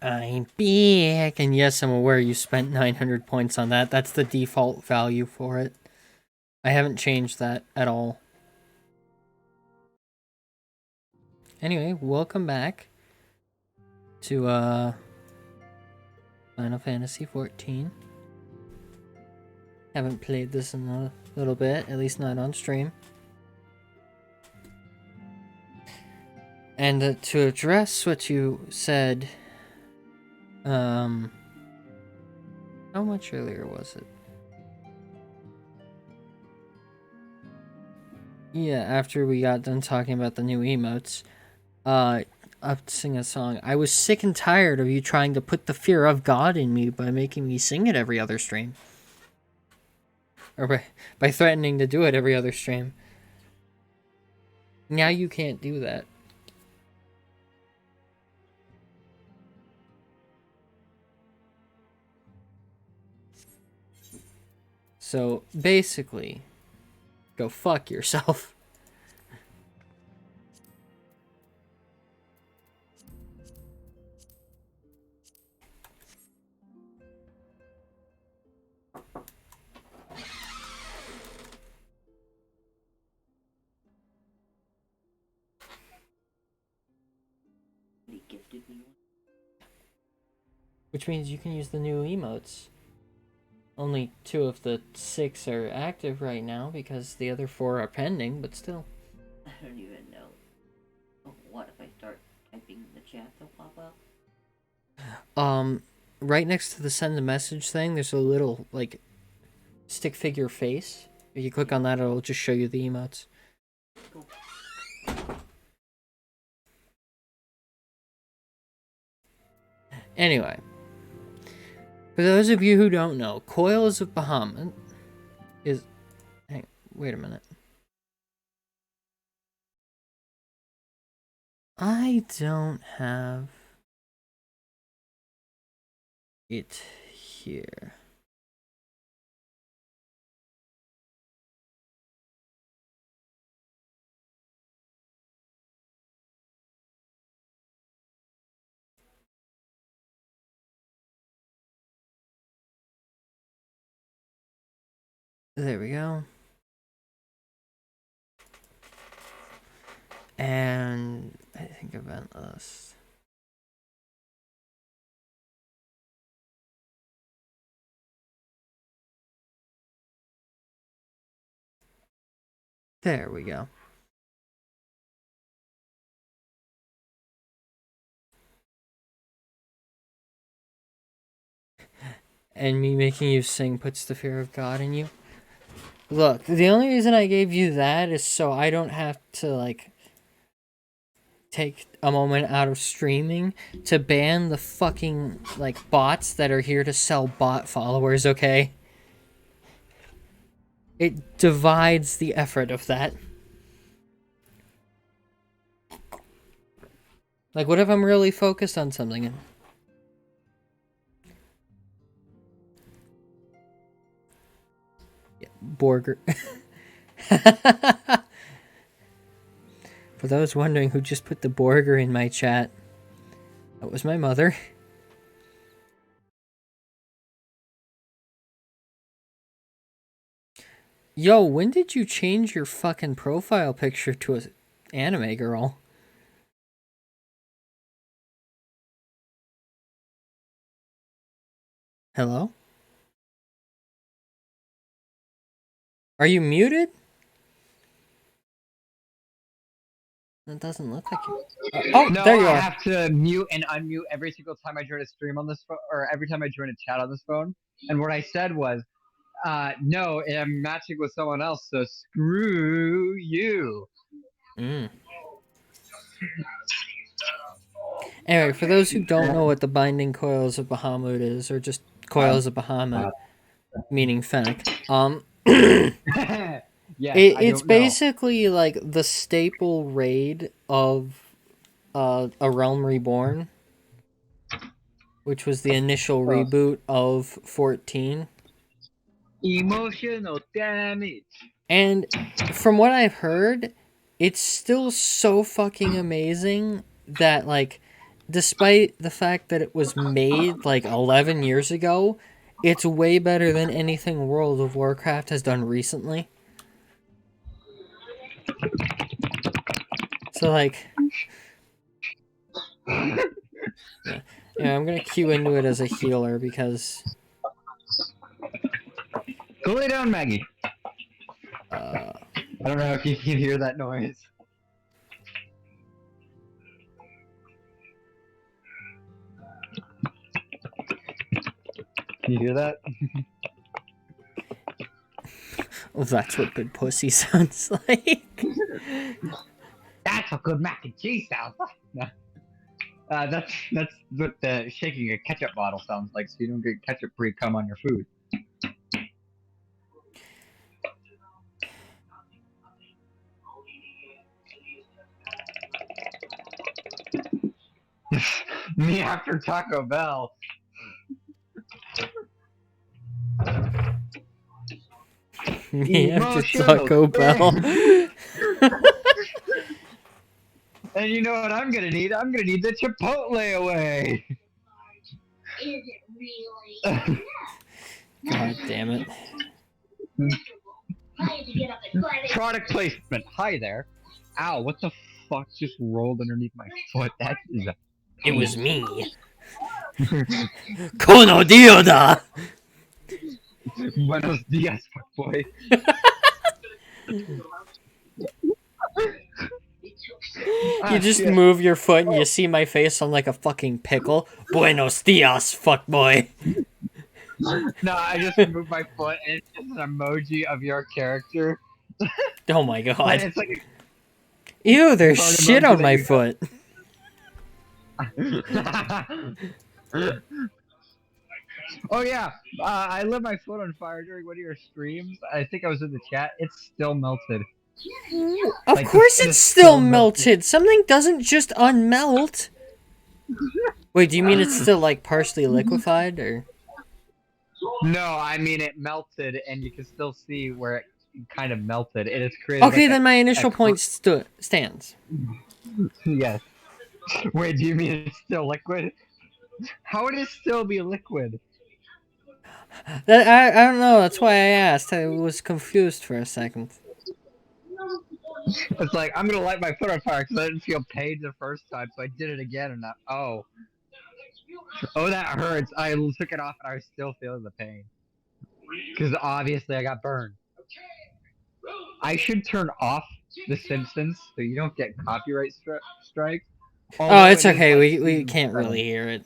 I'm back, and yes, I'm aware you spent 900 points on that. That's the default value for it. I haven't changed that at all. Anyway, welcome back to Final Fantasy XIV. Haven't played this in a little bit, at least not on stream. And to address what you said, how much earlier was it? Yeah, after we got done talking about the new emotes, up to sing a song. I was sick and tired of you trying to put the fear of God in me by making me sing it every other stream. Or by threatening to do it every other stream. Now you can't do that. So, basically, go fuck yourself. Which means you can use the new emotes. Only 2 of the 6 are active right now because the other 4 are pending, but still. I don't even know. Oh, what if I start typing in the chat, they'll pop up? Right next to the send a message thing, there's a little, like, stick figure face. If you click on that, it'll just show you the emotes. Cool. Anyway, for those of you who don't know, Coils of Bahumut is... wait a minute. I don't have it here. There we go. And I think event list. There we go. And me making you sing puts the fear of God in you. Look, the only reason I gave you that is so I don't have to, like, take a moment out of streaming to ban the fucking, like, bots that are here to sell bot followers, okay? It divides the effort of that. Like, what if I'm really focused on something? Yeah, Borger. For those wondering who just put the Borger in my chat, that was my mother. Yo, when did you change your fucking profile picture to an anime girl? Hello? Are you muted? That doesn't look like you. Oh, no, there you are. I have to mute and unmute every single time I join a stream on this phone, or every time I join a chat on this phone. And what I said was, no, I'm matching with someone else, so screw you. Anyway, for those who don't know what the Binding Coils of Bahumut is, or just Coils of Bahumut, meaning Fennec, yes, it's basically like the staple raid of A Realm Reborn, which was the initial reboot of 14. Emotional damage. And from what I've heard, it's still so fucking amazing that, like, despite the fact that it was made like 11 years ago, it's way better than anything World of Warcraft has done recently. So, like, yeah, I'm gonna queue into it as a healer because, Go lay down, Maggie. uh, I don't know if you can hear that noise. Can you hear that? oh, that's what good pussy sounds like. That's what good mac and cheese sounds like. No. That's what the shaking a ketchup bottle sounds like, so you don't get ketchup pre-cum on your food. Me after Taco Bell. Me after Emotional Taco Bell. And you know what I'm gonna need? I'm gonna need the Chipotle away. Is it really? God damn it. I had to get up and find it. Product placement. Hi there. Ow, what the fuck just rolled underneath my foot? That is a... It was me. Kono Dioda! Buenos dias, boy. You just move your foot and you see my face on like a fucking pickle. Buenos dias, fuckboy. No, I just moved my foot and it's just an emoji of your character. Oh my And god. it's like Ew, there's Part shit emoji on that my you- foot. Oh yeah, I lit my foot on fire during one of your streams. I think I was in the chat. It's still melted. Of Like, course the skin it's is still still melted. Something doesn't just unmelt. Wait, do you mean it's still like partially liquefied or? No, I mean it melted, and you can still see where it kind of melted. It is created. Okay, like then my initial a point stands. Yes. Wait, do you mean it's still liquid? How would it still be liquid? I don't know. That's why I asked. I was confused for a second. It's like I'm gonna light my foot on fire because I didn't feel pain the first time, so I did it again, and oh, that hurts. I took it off, and I was still feeling the pain because obviously I got burned. I should turn off The Simpsons so you don't get copyright strikes. Oh, it's Although it is okay. like We season can't 7. really hear it.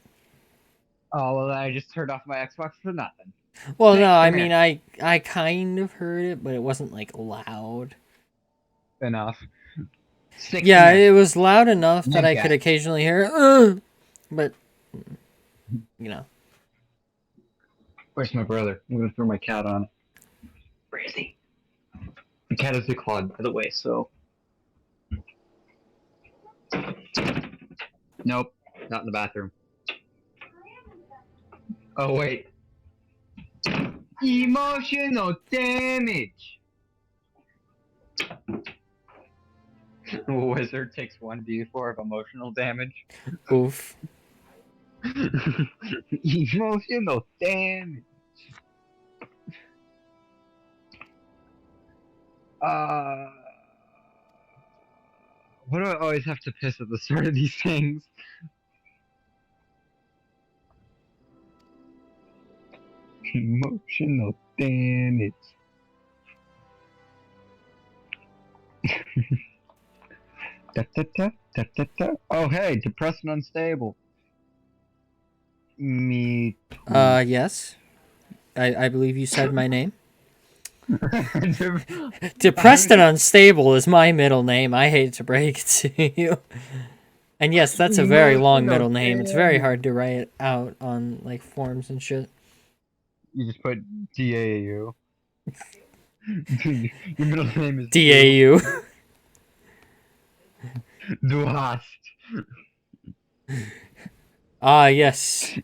Oh well, I just turned off my Xbox for nothing. Well, Nick, no, I come mean, here. I kind of heard it, but it wasn't like loud. Enough. Stick Yeah, here. it was loud enough that Nick, I could occasionally hear, but you know. Where's my brother? I'm gonna throw my cat on. Where is he? The cat is declawed, by the way, so. Nope, not in the bathroom. Oh, wait. Emotional damage! Wizard takes 1d4 of emotional damage. Oof. Emotional damage! Why do I always have to piss at the start of these things? Emotional damage. Da, da, da, da, da, da. Oh, hey, depressed and unstable. Me too. Yes. I believe you said my name. Depressed and unstable is my middle name. I hate to break it to you. And yes, that's a very long middle name. It's very hard to write out on like forms and shit. You just put D-A-U. Your middle name is DAU. Du hast. Ah, yes.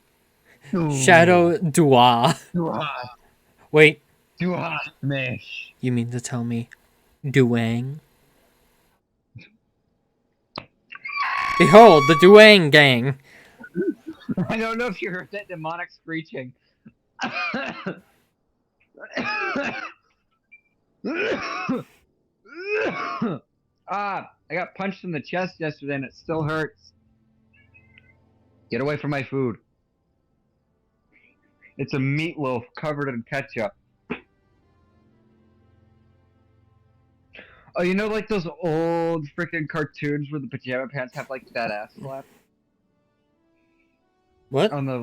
Shadow Dua. Du hast. Wait, Du hast mich. you mean to tell me Duang? Behold, the Duang gang. I don't know if you heard that demonic screeching. I got punched in the chest yesterday and it still hurts. Get away from my food. It's a meatloaf covered in ketchup. Oh, you know, like those old freaking cartoons where the pajama pants have like that ass flap What? on the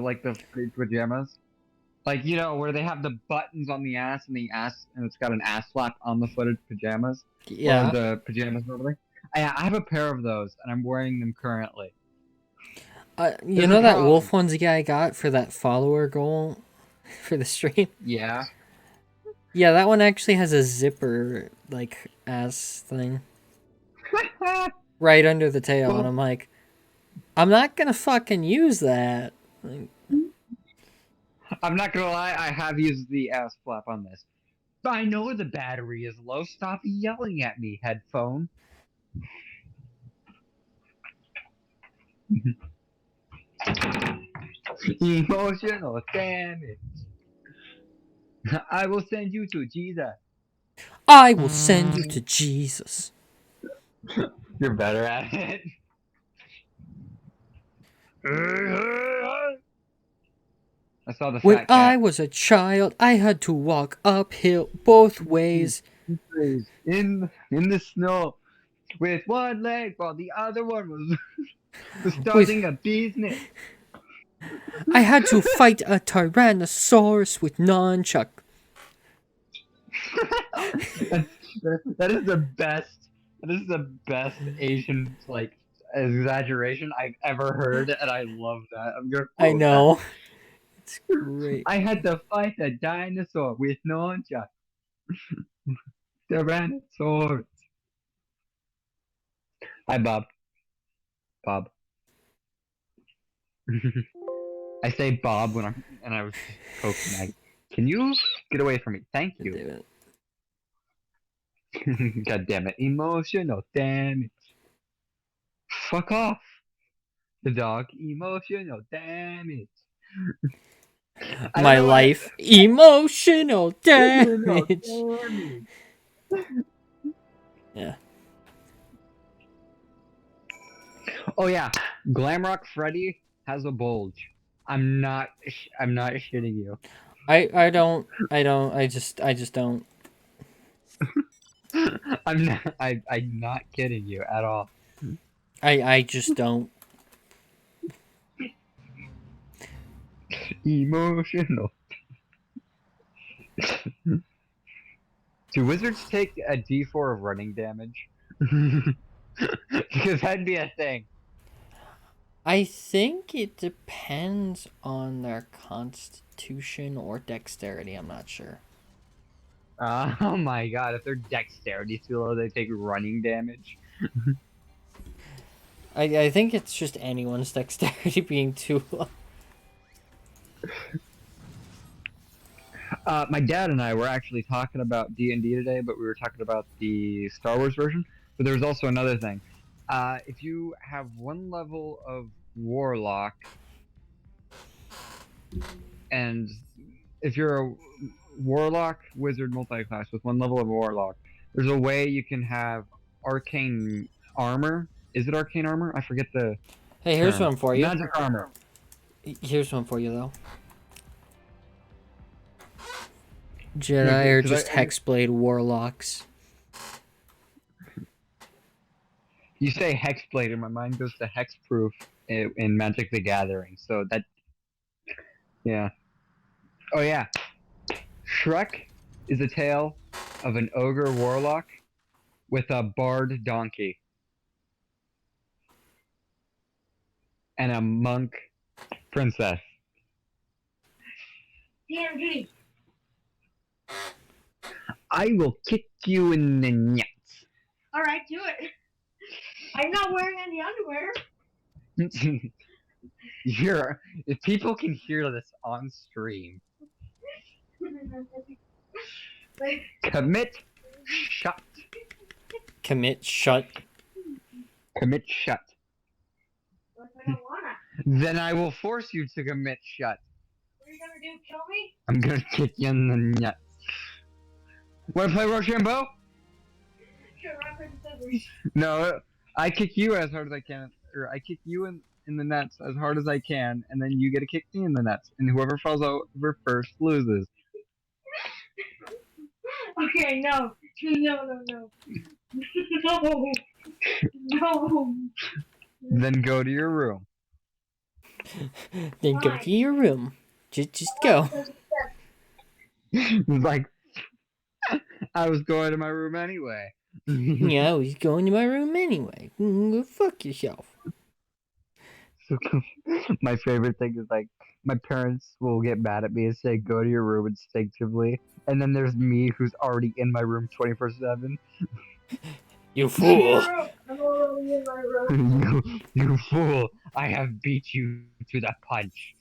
footy pajamas? Like, you know, where they have the buttons on the ass and it's got an ass flap on the footed pajamas or Yeah. the pajamas or whatever. I have a pair of those and I'm wearing them currently. You There's know a that problem. Wolf Ones guy got for that follower goal for the stream? Yeah. Yeah, that one actually has a zipper, like, ass thing right under the tail. And Well, I'm like, I'm not gonna fucking use that. Like, I'm not gonna lie, I have used the ass flap on this. I know the battery is low. Stop yelling at me, headphone. Emotional damage. I will send you to Jesus. I will send you to Jesus. You're better at it. I saw the When fat I cat. was a child, I had to walk uphill both ways. In the snow with one leg while the other one was With starting a business. I had to fight a Tyrannosaurus with nunchuck. That is the best. That is the best Asian like exaggeration I've ever heard, and I love that. I'm gonna I quote that. know. It's great. I had to fight a dinosaur with nunchuck. Tyrannosaurus. Hi, Bob. Bob. I say Bob when I was just poking Maggie. Can you get away from me? Thank you. Damn it. God damn it. Emotional damage. Fuck off. The dog. Emotional damage. I don't My know why. life. Emotional Emotional damage. damage. Yeah. Oh yeah, Glamrock Freddy has a bulge. I'm not shitting you. I just don't. I'm not kidding you at all. I just don't. Emotional. Do wizards take a D4 of running damage? Because that'd be a thing. I think it depends on their constitution or dexterity. I'm not sure. Oh my god, if their dexterity's too low, they take running damage. I think it's just anyone's dexterity being too low. My dad and I were actually talking about D&D today, but we were talking about the Star Wars version. But there was also another thing. If you have one level of Warlock, and if you're a Warlock Wizard multi-class with one level of Warlock, there's a way you can have Arcane Armor. Is it Arcane Armor? I forget the Hey, here's term. one for you. Magic Armor. Here's one for you though. No, Jedi are 'cause just Hexblade warlocks. You say Hexblade, and my mind goes to Hexproof in Magic the Gathering. So that, yeah. Oh yeah, Shrek is a tale of an ogre warlock with a bard donkey and a monk princess. DMG. I will kick you in the nuts. All right, do it. I'm not wearing any underwear. If people can hear this on stream, commit shut. Commit shut. Commit shut. What if I don't wanna? Then I will force you to commit shut. What are you gonna do? Kill me? I'm gonna kick you in the nuts. Wanna play Rochambeau? Sure, rock, paper, scissors. No, I kick you as hard as I can, or I kick you in the nuts as hard as I can, and then you get to kick me in the nuts, and whoever falls over first loses. Okay, no. No, no, no. No. No. Then go to your room. Then go Fine. to your room. Just go. Like, I was going to my room anyway. Yeah, I was going to my room anyway. Go fuck yourself. So, my favorite thing is like my parents will get mad at me and say go to your room instinctively, and then there's me who's already in my room 24/7. You fool. I'm already in my room. You fool! I have beat you to the punch.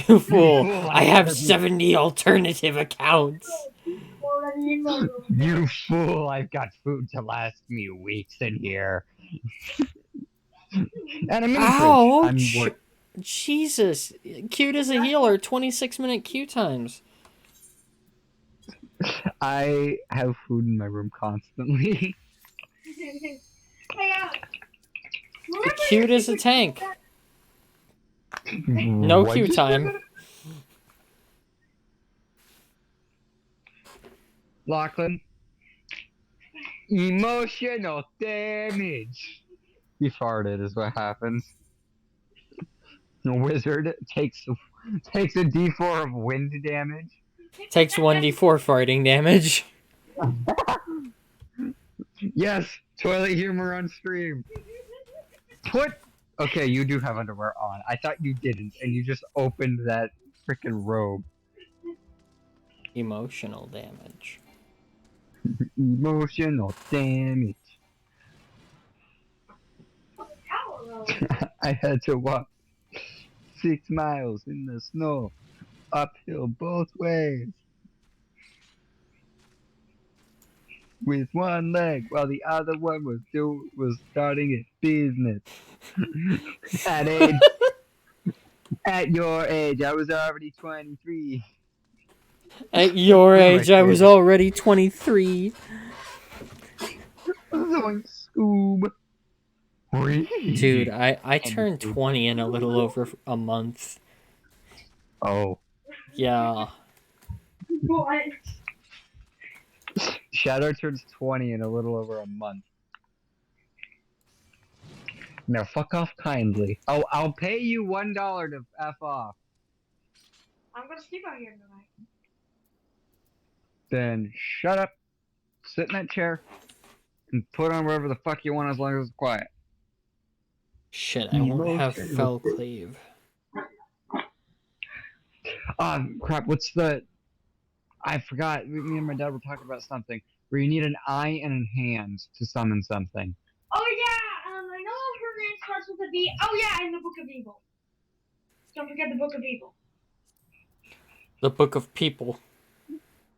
You fool. fool, I I have never- 70 alternative accounts. I'm already in my room. You fool! I've got food to last me weeks in here. And a mini Ouch! fridge. Jesus. Cute as a healer, 26-minute queue times. I have food in my room constantly. Hey, remember Cute your as a secret- tank. No What'd queue you say? time. Lachlan. Emotional damage. You farted is what happens. The wizard takes a D4 of wind damage. Takes 1d4 farting damage. Yes, toilet humor on stream. Okay, you do have underwear on. I thought you didn't, and you just opened that freaking robe. Emotional damage. Emotional damage. Tower roll. I had to walk 6 miles in the snow, uphill both ways, with one leg while the other one was starting its business. At your age, I was already 23. At your My age, I was favorite. already 23. Zoink, Scoob. Dude, I turned 20 in a little over a month. Oh. Yeah. What? Shadow turns 20 in a little over a month. Now fuck off kindly. Oh, I'll pay you $1 to F off. I'm gonna sleep out here tonight. Then shut up, sit in that chair, and put on wherever the fuck you want as long as it's quiet. Shit, I won't have Emotional. fell cleave. Ah, crap, what's the... I forgot, me and my dad were talking about something, where you need an eye and a hand to summon something. Oh yeah, I know her name starts with a B. Oh yeah, in the Book of Evil. Don't forget the Book of Evil. The Book of People.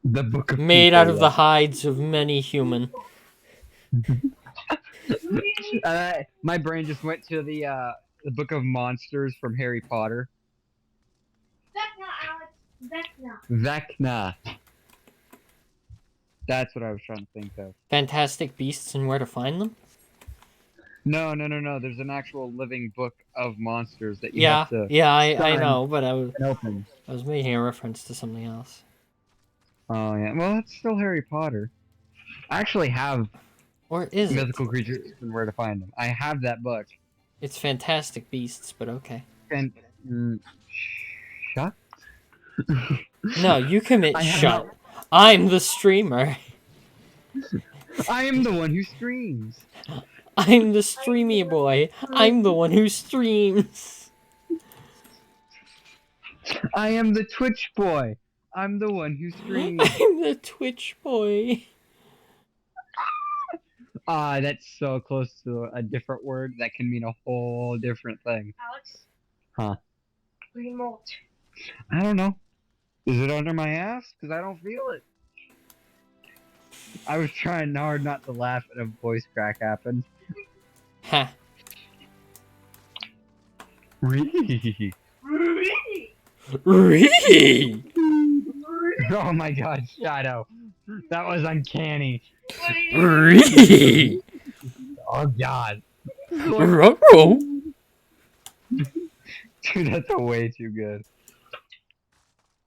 The Book of Made People, out of yeah. the hides of many human. My brain just went to the Book of Monsters from Harry Potter. Vecna. Vecna. That's what I was trying to think of. Fantastic Beasts and Where to Find Them? No. There's an actual living book of monsters that you Yeah, have to yeah, I sign know, but I and open. was making a reference to something else. Oh yeah, well it's still Harry Potter. I actually have Or is it? mythical creatures and where to find them. I have that book. It's Fantastic Beasts, but okay. And shut. No, you commit I have shut. I'm the streamer. I am the one who streams. I'm the streamy boy. I'm the one who streams. I am the Twitch boy. I'm the one who streams. I'm the Twitch boy. Ah, that's so close to a different word that can mean a whole different thing. Alex. Huh. Remote. I don't know. Is it under my ass? Because I don't feel it. I was trying hard not to laugh and a voice crack happened. Ha. Ree. Ree! Oh my god, Shadow. That was uncanny. Ree! Oh god. Ruh-roh. Dude, that's way too good.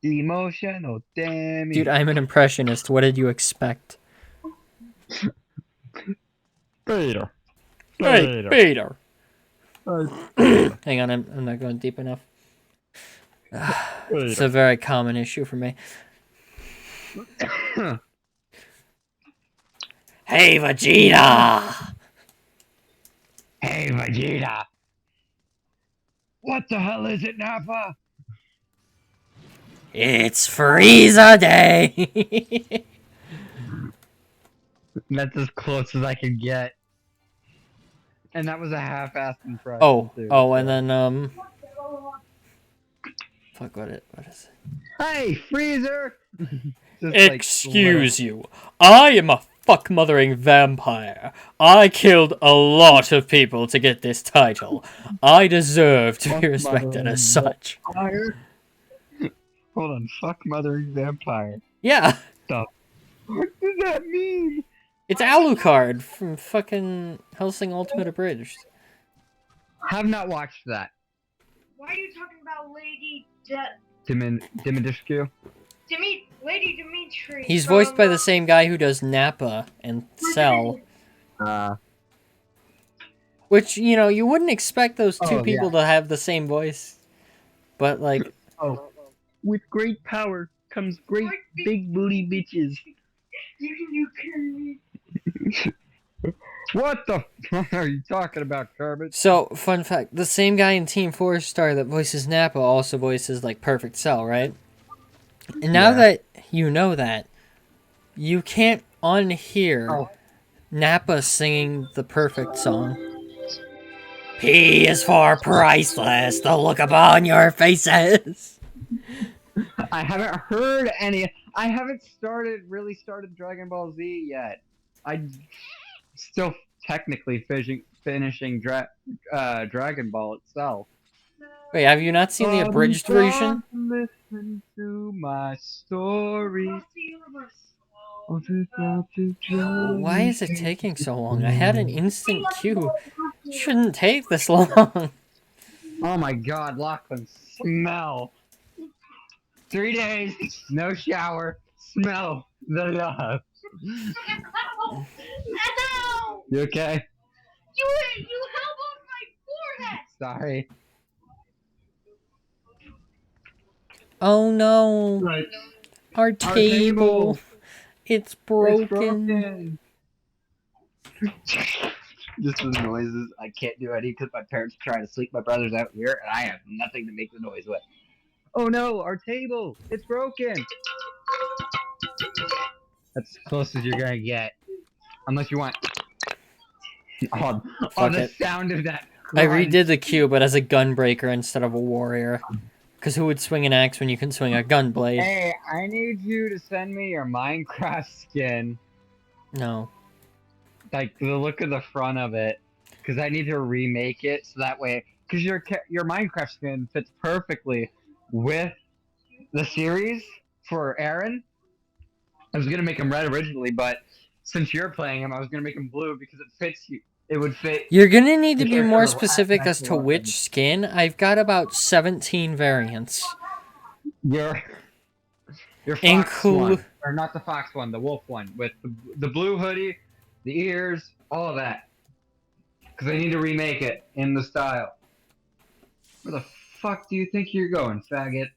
Emotional damage. Dude, I'm an impressionist. What did you expect? Peter. Hey, Peter. Peter. Hang on, I'm not going deep enough. It's a very common issue for me. Hey, Vegeta! Hey, Vegeta. What the hell is it, Nappa? It's Frieza Day! That's as close as I could get. And that was a half-assed impression, Oh, too. and then, fuck, what is it? Hey, Freezer! Just, Excuse you. I am a fuck-mothering vampire. I killed a lot of people to get this title. I deserve to be respected as such. Vampire? Hold on, fuck mothering vampire. Yeah, What does that mean? it's Alucard from fucking Hellsing Ultimate Abridged. Have not watched that. Why are you talking about Lady Dimidishku? Lady Dimitri? He's voiced by the same guy who does Nappa and Cell. Which, you know, you wouldn't expect those two people to have the same voice. But, like... Oh. With great power comes great big booty bitches. You can What the fuck are you talking about, Kermit? So, fun fact, the same guy in Team 4 Star that voices Nappa also voices, like, Perfect Cell, right? And now that you know that, you can't unhear Nappa singing the Perfect song. P is for priceless, the look upon your faces. I haven't heard any. I haven't really started Dragon Ball Z yet. I'm still technically finishing Dragon Ball itself. Wait, have you not seen the abridged version? Listen to my story. Why is it taking so long? I had an instant queue. It shouldn't take this long. Oh my god, Lachlan, smell. 3 days, no shower, smell the love. No! You okay? You held on my forehead! Sorry. Oh no. Right. Our table. It's broken. Just the noises. I can't do any because my parents are trying to sleep my brothers out here, and I have nothing to make the noise with. Oh no, our table! It's broken! That's as close as you're gonna get. Unless you want... Oh, the sound of that I crunch. redid the queue, but as a gunbreaker instead of a warrior. Because who would swing an axe when you can swing a gun blade? Hey, I need you to send me your Minecraft skin. No. Like, the look of the front of it. Because I need to remake it, so that way... Because your Minecraft skin fits perfectly with the series for Aaron. I was going to make him red originally, but since you're playing him, I was going to make him blue because it fits you. It would fit... You're gonna need to be more specific as to which skin. I've got about 17 variants. Your fox one, or not the fox one, the wolf one, with the blue hoodie, the ears, all of that. Because I need to remake it in the style. Where the fuck do you think you're going, faggot?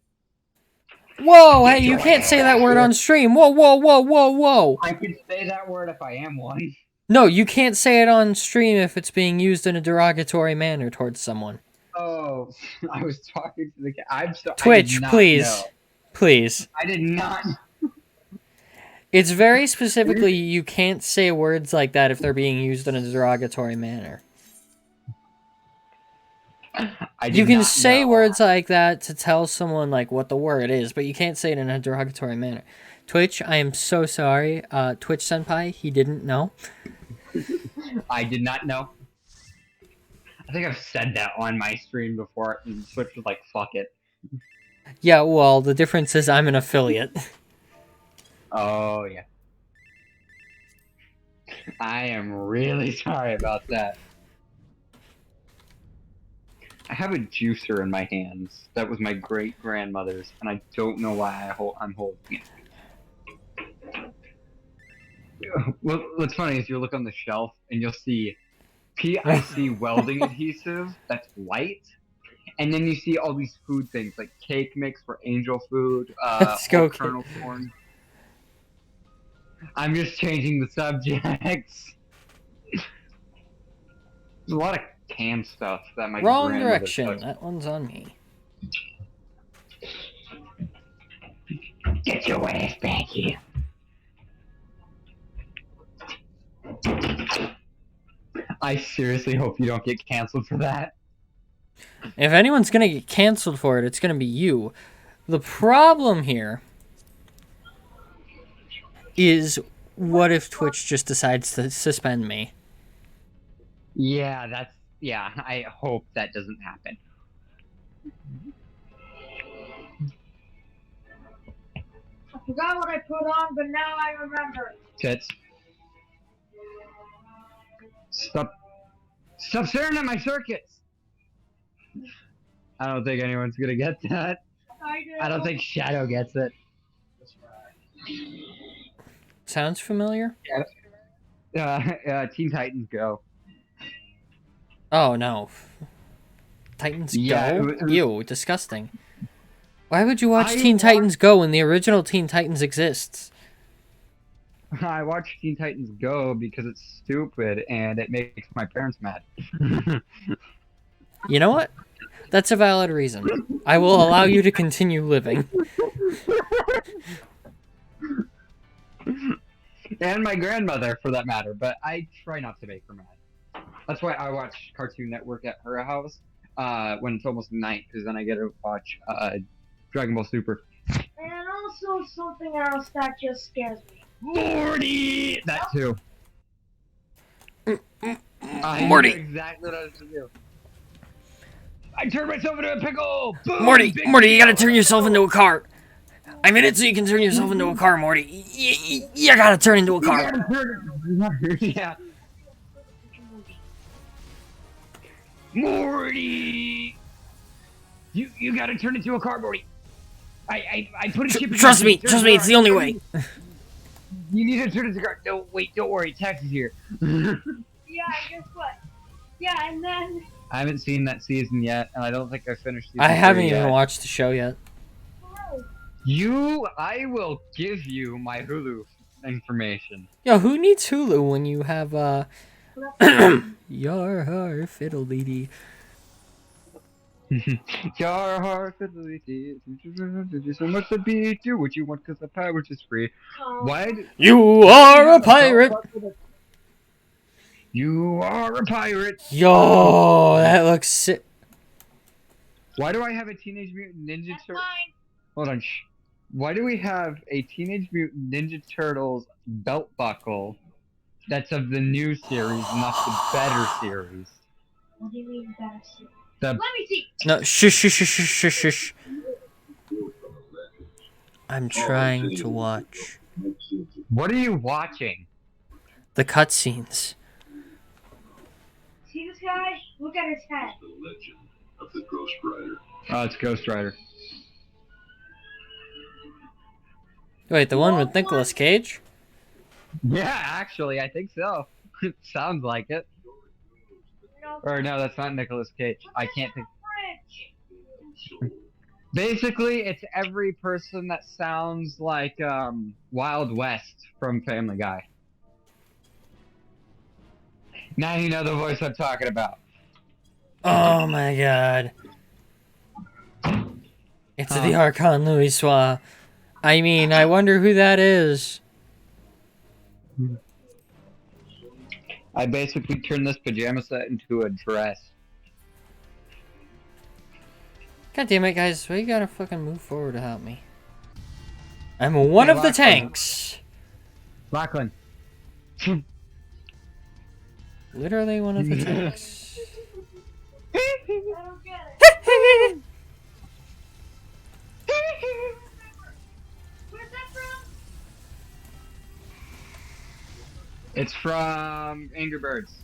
Whoa, hey, you can't say that word on stream. Whoa, whoa, whoa, whoa, whoa. I can say that word if I am one. No, you can't say it on stream if it's being used in a derogatory manner towards someone. Oh, I was talking to the cat. I'm sorry. Twitch, please. Know. Please. I did not. It's very specifically you can't say words like that if they're being used in a derogatory manner. You can say words like that to tell someone like what the word is, but you can't say it in a derogatory manner. Twitch, I am so sorry. Twitch Senpai, he didn't know. I did not know. I think I've said that on my stream before, and Switch was like, "Fuck it." Yeah, well, the difference is I'm an affiliate. Oh yeah. I am really sorry about that. I have a juicer in my hands. That was my great grandmother's, and I don't know why I'm holding it. Well, what's funny is you look on the shelf and you'll see PIC welding adhesive that's white, and then you see all these food things like cake mix for angel food, Let's whole go, kernel corn. I'm just changing the subjects. There's a lot of canned stuff that my Wrong grandmother direction. cooks. That one's on me. Get your ass back here. I seriously hope you don't get canceled for that. If anyone's gonna get canceled for it, it's gonna be you. The problem here is, what if Twitch just decides to suspend me? Yeah, I hope that doesn't happen. I forgot what I put on, but now I remember. Tits. Stop staring at my circuits! I don't think anyone's gonna get that. I do. I don't think Shadow gets it. Sounds familiar? Teen Titans Go. Oh no. Titans Yeah, Go? it was- Ew, disgusting. Why would you watch I Teen watched- Titans Go when the original Teen Titans exists? I watch Teen Titans Go because it's stupid and it makes my parents mad. You know what? That's a valid reason. I will allow you to continue living. And my grandmother, for that matter, but I try not to make her mad. That's why I watch Cartoon Network at her house when it's almost night, because then I get to watch Dragon Ball Super. And also something else that just scares me. Morty! That too. I Morty! knew exactly what I was going to do. I turned myself into a pickle! Boom, Morty! big Morty, you gotta deal. turn yourself into a car! I made it so you can turn yourself into a car, Morty. You gotta turn into a car. Yeah. Morty! You gotta turn into a car, Morty. I put a chip in your Trust me, teeth. it's the only way. You need to turn into a car. No, wait, don't worry. Taxi's here. Yeah, guess what? Yeah, and then. I haven't seen that season yet, and I don't think I finished season I haven't 3 even yet. watched the show yet. I will give you my Hulu information. Yo, who needs Hulu when you have, your heart fiddle-dee-dee. Your heart fidelity is so much to be. Do what you want because the power is free. Why? You are a pirate! You are a pirate. Yo, that looks sick. Why do I have a Teenage Mutant Ninja That's Turtle? mine. Hold on. Shh. Why do we have a Teenage Mutant Ninja Turtles belt buckle that's of the new series, not the better series? What do you mean better see? The Let me see. No, shush, shush, shush, shush, shush, shush. I'm trying to watch What are you watching? the cutscenes. See this guy? Look at his head. The legend of the Ghost Rider. Oh, it's Ghost Rider. Wait, the one with Nicolas Cage? Yeah, actually, I think so. It sounds like it. No. Or no, that's not Nicolas Cage. I can't think. Fridge. Basically, it's every person that sounds like Wild West from Family Guy. Now you know the voice I'm talking about. Oh my god. It's the Archon Louisoix. I mean, I wonder who that is. I basically turned this pajama set into a dress. God damn it, guys. We gotta fucking move forward to help me. I'm one Hey, of the Lachlan. tanks. Lachlan. Literally one of the tanks. Where's that from? It's from Angry Birds.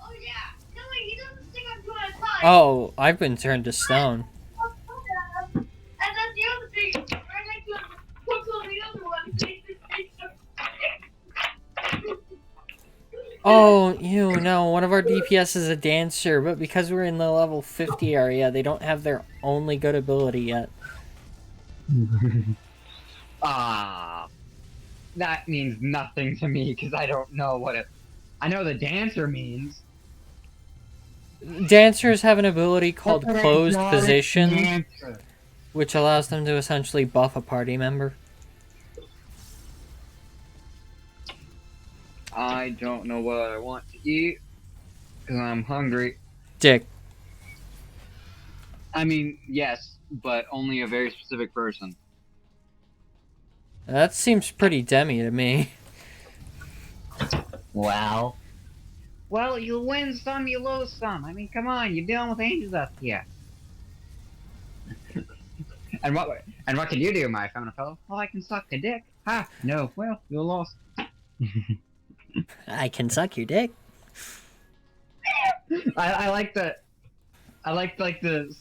Oh yeah. No wait, he doesn't sing on 2 at a time. Oh, I've been turned to stone. And then the other thing, right next to him, comes on the other one. Oh, ew, no, one of our DPS is a dancer, but because we're in the level 50 area, they don't have their only good ability yet. Ah, that means nothing to me because I don't know what it. I know the dancer means. Dancers have an ability called That's an closed exotic position, dancer. which allows them to essentially buff a party member. I don't know what I want to eat because I'm hungry. Dick. I mean, yes, but only a very specific person. That seems pretty demi to me. Well, you win some, you lose some. I mean, come on, you're dealing with angels up here. and what can you do, my feminine fellow? Well, I can suck a dick. Ha! No. Well, you lost. I can suck your dick. I like the. I like the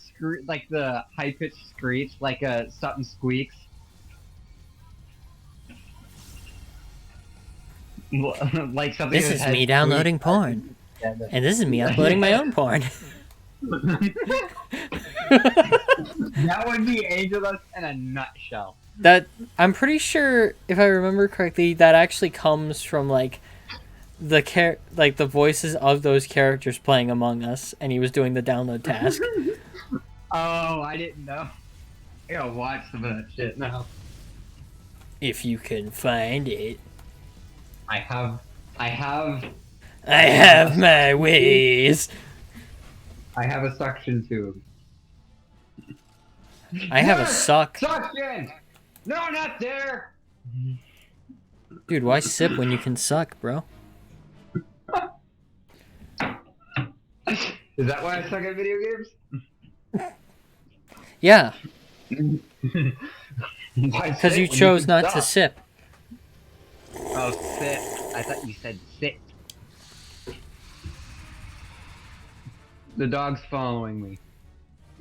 the high pitched screech, like something squeaks. Like something. This is me downloading porn. And this is me uploading my own porn. That would be Angel Dust in a nutshell. That, I'm pretty sure, if I remember correctly, that actually comes from like the voices of those characters playing Among Us, and he was doing the download task. Oh, I didn't know. I gotta watch some of that shit now. If you can find it. I have I have my ways. I have a suction tube. I have a suck. Suction! No, not there! Dude, why sip when you can suck, bro? Is that why I suck at video games? Yeah, Why because sit you when chose can not to suck? sip. Oh, sit. I thought you said sit. The dog's following me.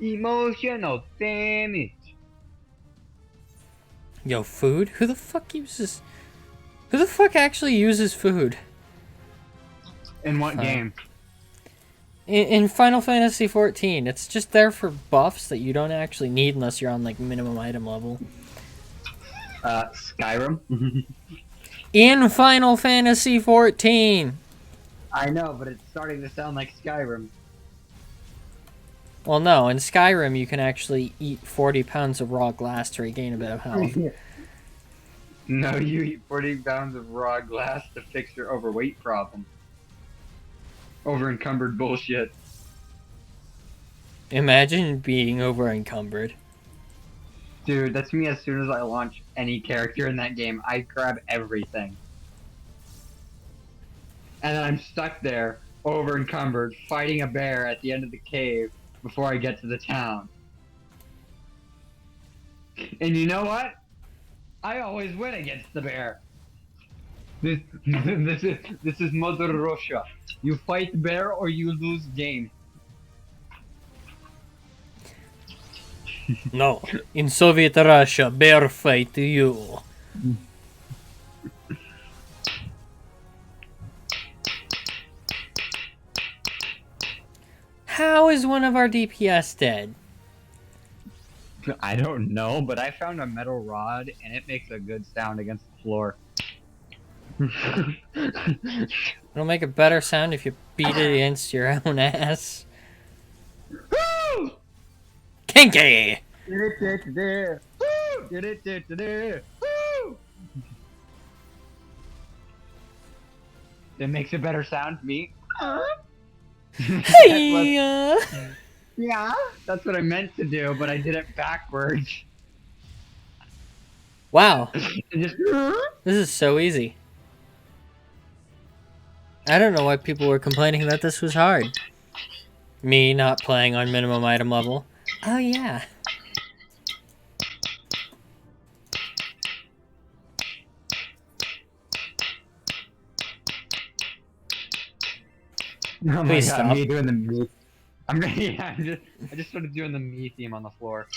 Emotional damage. Yo, food? Who the fuck actually uses food? In what Fine. game? In Final Fantasy XIV, it's just there for buffs that you don't actually need unless you're on like minimum item level. Skyrim? In Final Fantasy XIV! I know, but it's starting to sound like Skyrim. Well, no, in Skyrim you can actually eat 40 pounds of raw glass to regain a bit of health. No, you eat 40 pounds of raw glass to fix your overweight problem. Over encumbered bullshit. Imagine being over encumbered. Dude, that's me as soon as I launch any character in that game. I grab everything. And then I'm stuck there, over encumbered, fighting a bear at the end of the cave before I get to the town. And you know what? I always win against the bear. This is Mother Russia. You fight bear or you lose game. No, in Soviet Russia, bear fight you. How is one of our DPS dead? I don't know, but I found a metal rod and it makes a good sound against the floor. It'll make a better sound if you beat it against your own ass. Woo! Kinky! Woo! It makes a better sound to me. Hey! Yeah, that's what I meant to do, but I did it backwards. Wow, And just this is so easy. I don't know why people were complaining that this was hard. Me not playing on minimum item level. Oh yeah. Oh my Please god, stop. me doing the me. Yeah, I just started doing the me theme on the floor.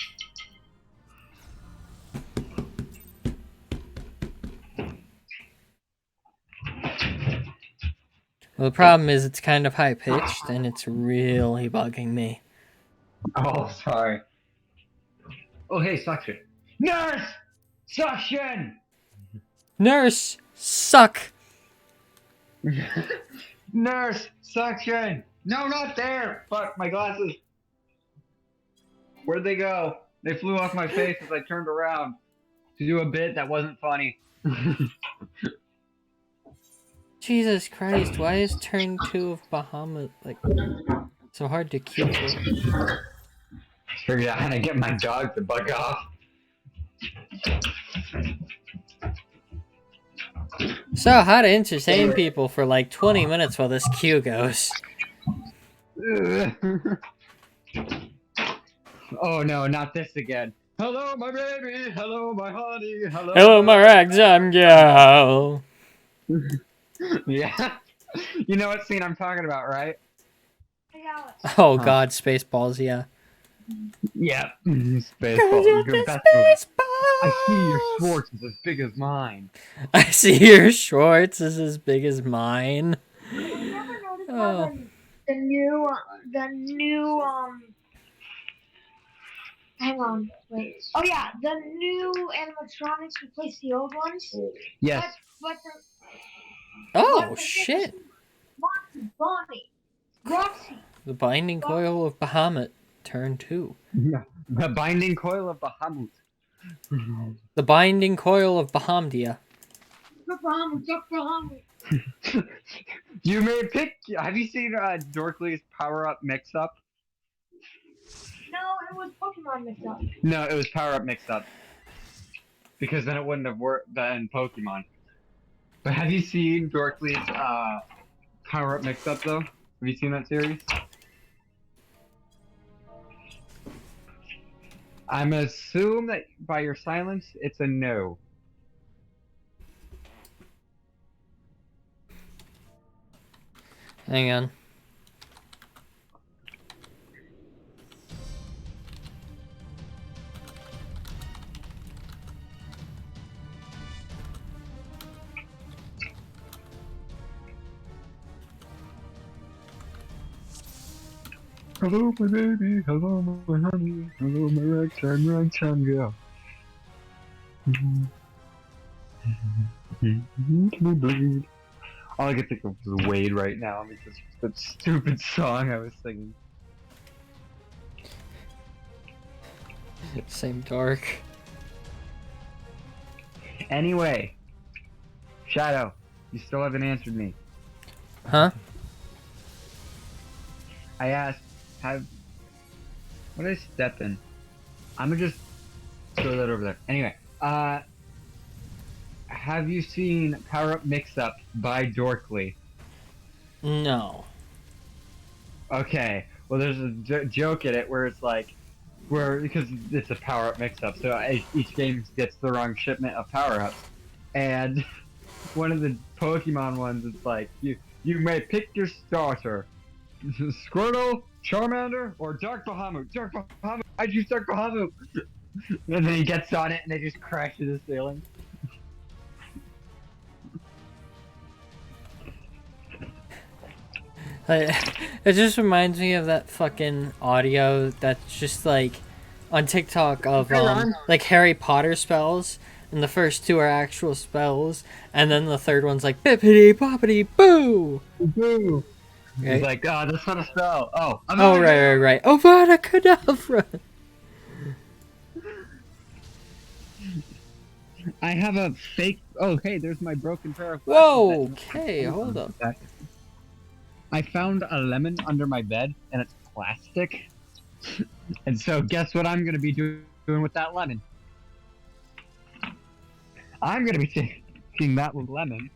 Well, the problem is it's kind of high pitched and it's really bugging me. Oh, sorry. Oh, hey, suction. Nurse! Suction! Nurse, suck. Nurse! Suction! No, not there! Fuck, my glasses. Where'd they go? They flew off my face as I turned around to do a bit that wasn't funny. Jesus Christ, why is turn 2 of Bahumut like so hard to queue for? Figured out how to get my dog to bug off. So, how to entertain people for like 20 minutes while this queue goes. Oh no, not this again. Hello, my baby. Hello, my honey. Hello. Hello, my ragtime gal. Yeah. You know what scene I'm talking about, right? Hey, Alex. Oh Huh. god, Spaceballs, yeah. Yeah. Cause Baseball. you're Good the best movie. Spaceballs. I see your Schwartz is as big as mine. I see your Schwartz is as big as mine. You never noticed Oh. how the new hang on, wait. Oh yeah, the new animatronics replace the old ones. Yes. But Oh, shit. Bonnie, Roxy. The Binding Coil of Bahumut, turn 2. The Binding Coil of Bahumut. The Binding Coil of Bahamdia. You may pick. Have you seen Dorkly's Power Up Mix Up? No, it was Pokemon mixed up. No, it was Power Up Mix Up. Because then it wouldn't have worked in Pokemon. But have you seen Dorkly's Power Up Mix Up though? Have you seen that series? I'm assume that by your silence, it's a no. Hang on. Hello, my baby. Hello, my honey. Hello, my ragtime girl. Bleed. All I can think of is Wade right now because that stupid song I was singing. Same dark. Anyway, Shadow, you still haven't answered me. Huh? I asked, what did I step in? I'm gonna just throw that over there. Anyway, have you seen Power Up Mix Up by Dorkly? No. Okay, well there's a joke in it where it's like, because it's a Power Up Mix Up, so each game gets the wrong shipment of Power Ups, and one of the Pokemon ones, it's like, you may pick your starter. Squirtle, Charmander, or Dark Bahamut. Dark Bahamut, I choose Dark Bahamut. And then he gets on it and they just crash to the ceiling. It just reminds me of that fucking audio that's just like on TikTok of like Harry Potter spells, and the first two are actual spells, and then the third one's like bippity boppity boo. Boo. Right? He's like, oh, that's not a spell. Oh, I'm Oh right. Avada Kedavra. I have a fake. Oh, hey, there's my broken pair of Whoa. glasses. Okay, hold up. I found a lemon under my bed, and it's plastic. And so, guess what I'm gonna be doing with that lemon? I'm gonna be taking that lemon,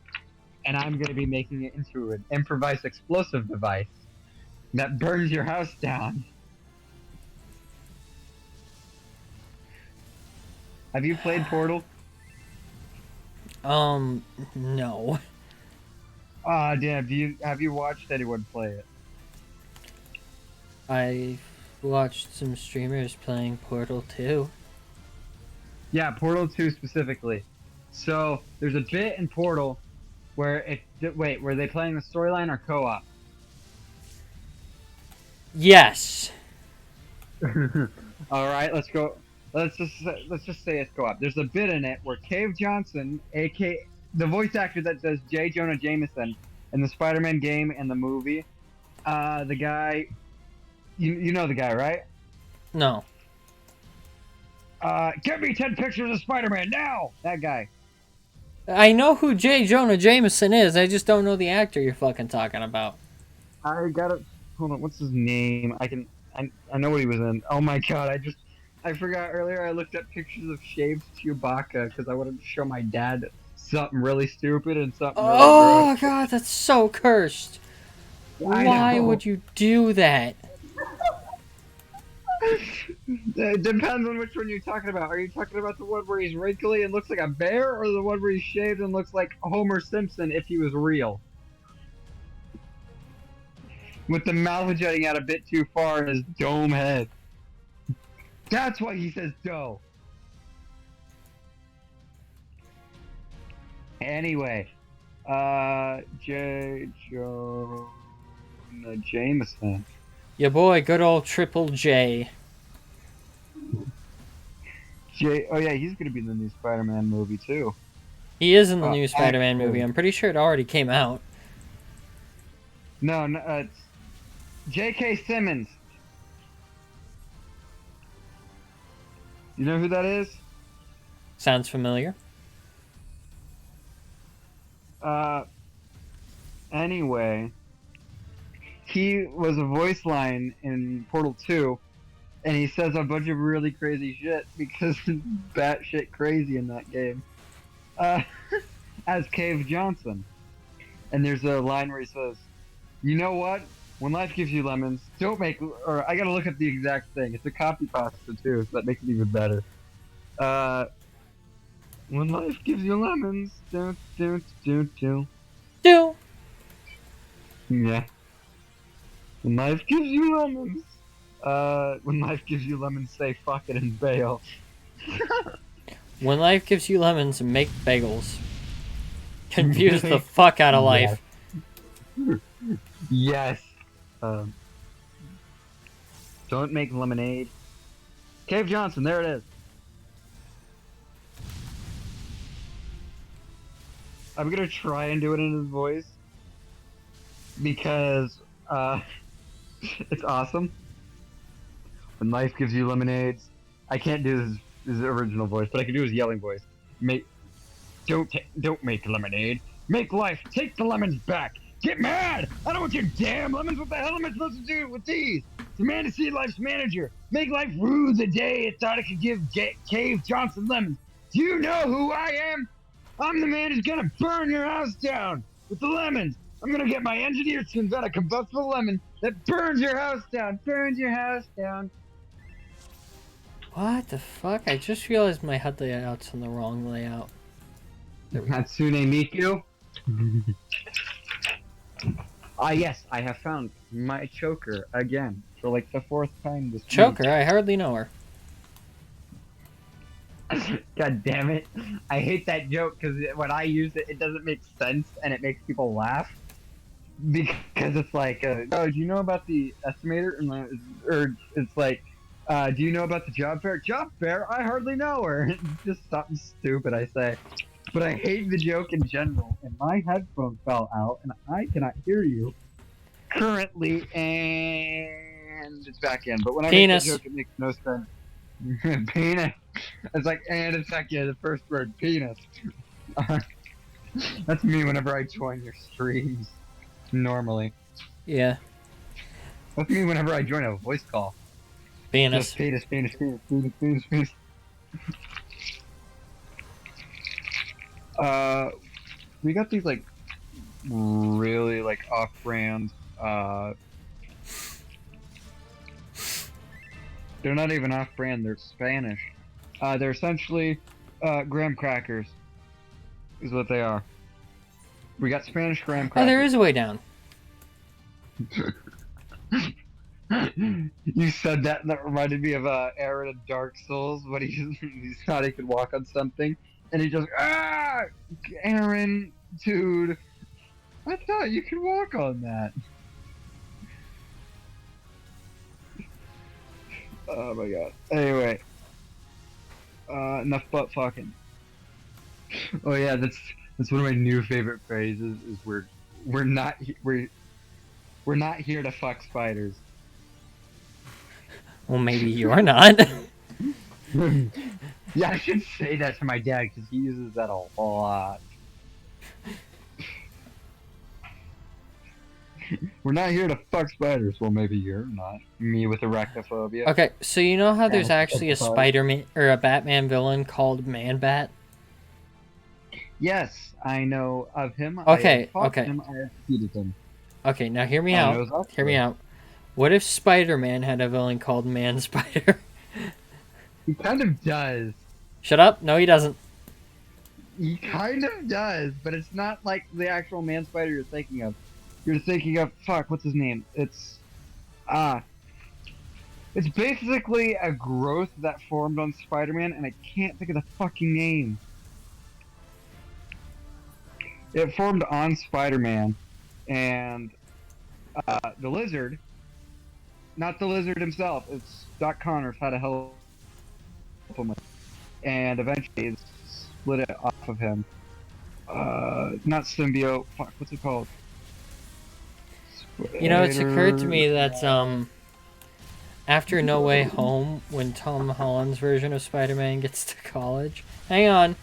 and I'm gonna be making it into an improvised explosive device that burns your house down. Have you played Portal? No. Ah, damn. Have you watched anyone play it? I watched some streamers playing Portal 2. Yeah, Portal 2 specifically. So there's a bit in Portal where were they playing the storyline or co-op? Yes. All right, let's go. Let's just say it's co-op. There's a bit in it where Cave Johnson, aka the voice actor that does J. Jonah Jameson in the Spider-Man game and the movie, the guy, you know the guy, right? No. Get me 10 pictures of Spider-Man now. That guy. I know who J. Jonah Jameson is. I just don't know the actor you're fucking talking about. I gotta hold on. What's his name? I know what he was in. Oh my god! I forgot earlier. I looked up pictures of shaved Chewbacca because I wanted to show my dad something really stupid and something really Oh gross. god, that's so cursed. I Why know. would you do that? It depends on which one you're talking about. Are you talking about the one where he's wrinkly and looks like a bear, or the one where he's shaved and looks like Homer Simpson if he was real? With the mouth jutting out a bit too far and his dome head. That's why he says dough. Anyway, J. Jonah Jameson. Your boy, good old Triple J. Oh yeah, he's gonna be in the new Spider-Man movie too. He is in the new Spider-Man Actually, movie. I'm pretty sure it already came out. no, it's J.K. Simmons. You know who that is? Sounds familiar. Anyway, he was a voice line in Portal 2, and he says a bunch of really crazy shit because batshit crazy in that game. Uh, as Cave Johnson. And there's a line where he says, "You know what? When life gives you lemons, don't make." Or I gotta look up the exact thing. It's a copy pasta too, so that makes it even better. When life gives you lemons, don't. Do. Yeah. When life gives you lemons, when life gives you lemons, say fuck it and bail. When life gives you lemons, make bagels. Confuse the fuck out of life. Yes. Don't make lemonade. Cave Johnson, there it is. I'm gonna try and do it in his voice because it's awesome. When life gives you lemonades, I can't do his original voice, but I can do his yelling voice. Don't make lemonade. Make life. Take the lemons back. Get mad! I don't want your damn lemons. What the hell am I supposed to do with these? Demand to see life's manager. Make life rue the day it thought it could give Cave Johnson lemons. Do you know who I am? I'm the man who's gonna burn your house down with the lemons. I'm gonna get my engineer to invent a combustible lemon that burns your house down. Burns your house down. What the fuck? I just realized my HUD layout's in the wrong layout. Hatsune Miku. Yes, I have found my choker again for like the 4th time this Choker? I hardly know her. week. God damn it. I hate that joke because when I use it, it doesn't make sense and it makes people laugh. Because it's like, oh, do you know about the estimator? Or it's like, do you know about the job fair? Job fair? I hardly know her. It's just something stupid I say. But I hate the joke in general, and my headphone fell out, and I cannot hear you currently, and it's back in. But when I make Penis. the joke, it makes no sense. Penis. It's like, and it's like, yeah, the first word, penis. That's me whenever I join your streams, normally. Yeah. That's me whenever I join a voice call. Penis. Just penis, penis, penis, penis, penis, penis. We got these like really like off-brand. They're not even off-brand. They're Spanish. They're essentially graham crackers, is what they are. We got Spanish graham Oh, crackers. there is a way down. You said that, and that reminded me of Aaron in Dark Souls when he thought he could walk on something, and he just Aaron, dude, I thought you could walk on that. Oh my god. Anyway, enough butt fucking. Oh yeah, that's one of my new favorite phrases. Is we're not here to fuck spiders. Well, maybe you're not. Yeah, I should say that to my dad because he uses that a lot. We're not here to fuck spiders. Well, maybe you're not. Me with arachnophobia. Okay, so you know how there's Yeah, actually a that's fine. Spider-Man or a Batman villain called Man-Bat? Yes, I know of him. Okay, I have fought okay. him. I have defeated him. Okay, now hear me I out. know that. Hear me out. What if Spider-Man had a villain called Man-Spider? He kind of does. Shut up. No, he doesn't. He kind of does, but it's not like the actual man spider you're thinking of. You're thinking of what's his name? It's basically a growth that formed on Spider-Man, and I can't think of the fucking name. It formed on Spider-Man, and the lizard, not the lizard himself, it's Doc Connors had to help him with it. And eventually it split it off of him. Not symbiote, what's it called? You know, it's occurred to me that after No Way Home, when Tom Holland's version of Spider-Man gets to college, hang on,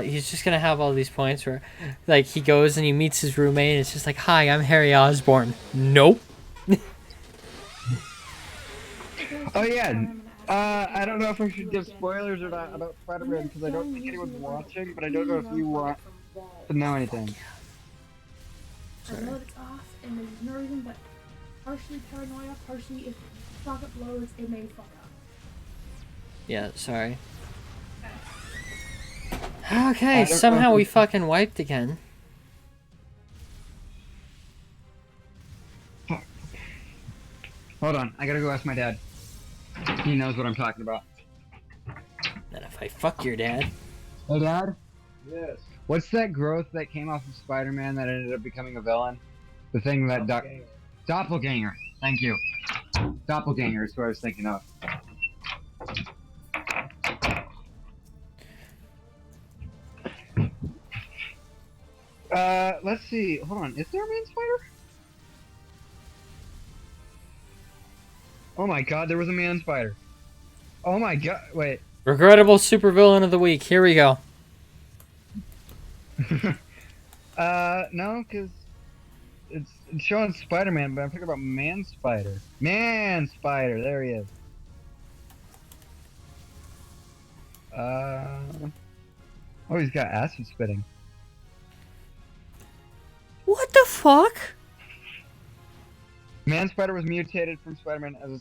he's just gonna have all these points where, like, he goes and he meets his roommate, and it's just like, "Hi, I'm Harry Osborn." Nope. Oh yeah. I don't know if I should give spoilers or not about Spider-Man because I don't think anyone's watching, but I don't know if you want to know anything. I know it's off, and there's no reason, but partially paranoia, partially if socket blows, it may fuck up. Yeah, sorry. Okay, somehow we fucking wiped again. Hold on, I gotta go ask my dad. He knows what I'm talking about. And if I fuck your dad. Hey, Dad? Yes. What's that growth that came off of Spider-Man that ended up becoming a villain? The thing that Doppelganger. Thank you. Doppelganger is what I was thinking of. Let's see. Hold on. Is there a man spider? Oh my god, there was a man spider. Oh my god, wait. Regrettable supervillain of the week. Here we go. No, because it's showing Spider-Man, but I'm talking about Man Spider. Man Spider, there he is. Oh, he's got acid spitting. What the fuck? Man Spider was mutated from Spider-Man as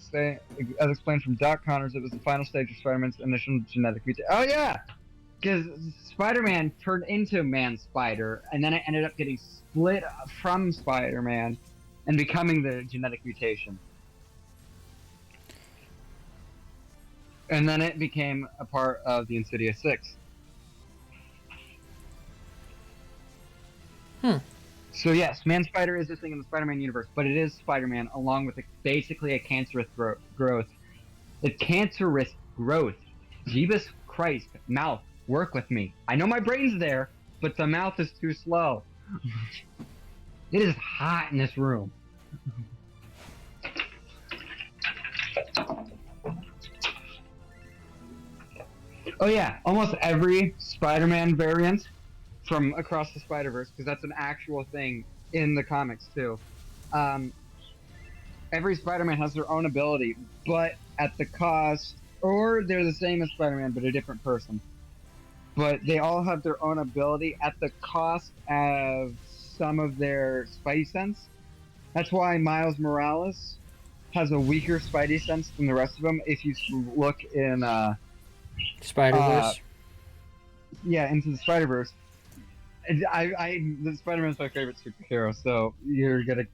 explained from Doc Connors. It was the final stage of Spider-Man's initial genetic mutation. Oh yeah, because Spider-Man turned into Man Spider, and then it ended up getting split from Spider-Man and becoming the genetic mutation. And then it became a part of the Insidious Six. So yes, Man Spider is this thing in the Spider-Man universe, but it is Spider-Man along with basically a cancerous growth. It's cancerous growth. Jeebus Christ, mouth, work with me. I know my brain's there, but the mouth is too slow. It is hot in this room. Oh yeah, almost every Spider-Man variant from across the Spider-Verse, because that's an actual thing in the comics too. Every Spider-Man has their own ability, but at the cost, or they're the same as Spider-Man, but a different person. But they all have their own ability at the cost of some of their Spidey sense. That's why Miles Morales has a weaker Spidey sense than the rest of them. If you look in Spider-Verse. Yeah, Into the Spider-Verse. The Spider-Man's my favorite superhero, so you're gonna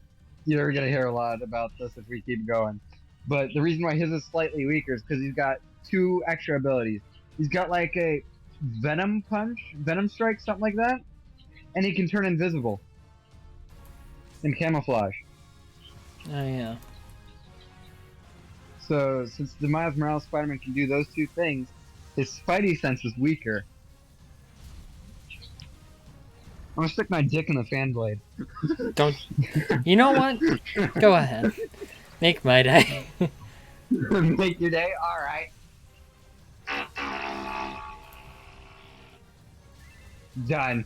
hear a lot about this if we keep going. But the reason why his is slightly weaker is because he's got 2 extra abilities. He's got like a Venom Punch, Venom Strike, something like that, and he can turn invisible and camouflage. Oh yeah. So since the Miles Morales Spider-Man can do those 2 things, his Spidey sense is weaker. I'm gonna stick my dick in the fan blade. Don't. You know what? Go ahead. Make my day. Make your day? Alright. Done.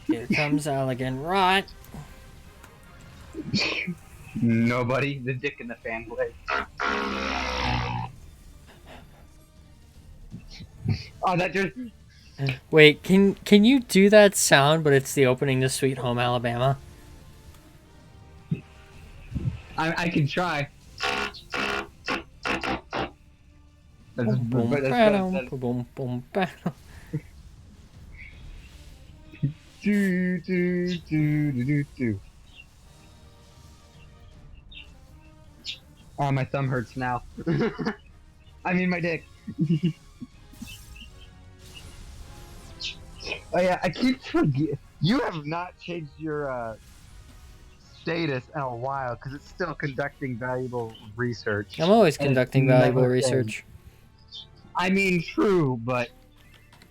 Here comes Elegant Rot. Nobody. The dick in the fan blade. Oh, that just... Wait, can you do that sound, but it's the opening to Sweet Home Alabama? I can try. Boom, boom, But ba-dum, that's- boom, boom, ba-dum. Do, do, do, do, do, do. Oh, my thumb hurts now. I mean, my dick. Oh yeah, I keep forgetting. You have not changed your status in a while because it's still conducting valuable research. I'm always And conducting it's valuable never research. I mean, true, but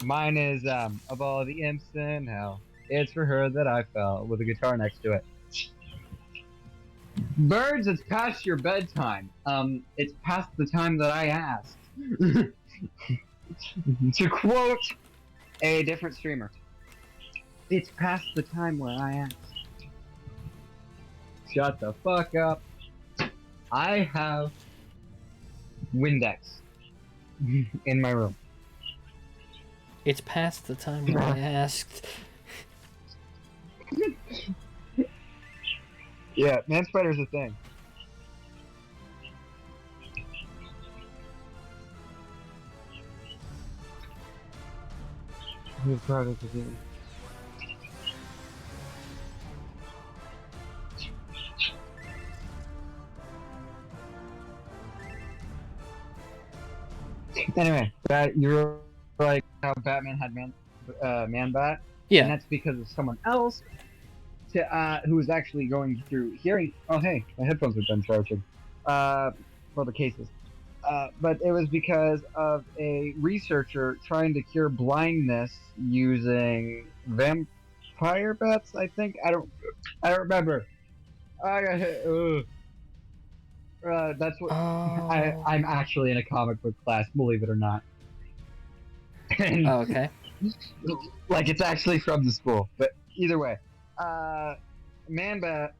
mine is of all the imps in hell, it's for her that I fell with a guitar next to it. Birds, it's past your bedtime. It's past the time that I asked. To quote a different streamer, it's past the time where I asked. Shut the fuck up. I have Windex in my room. It's past the time when I asked. Yeah, man spider's a thing. Who's proud of the game? Anyway, you were like how Batman had Man Bat, and Yeah. that's because of someone else who was actually going through hearing. Oh, hey, my headphones are done charging. Well, the cases. But it was because of a researcher trying to cure blindness using vampire bats. I think I don't remember. I got hit. That's what Oh. I'm actually in a comic book class, believe it or not. And, Oh, okay. like it's actually from the school, but either way, Man-Bat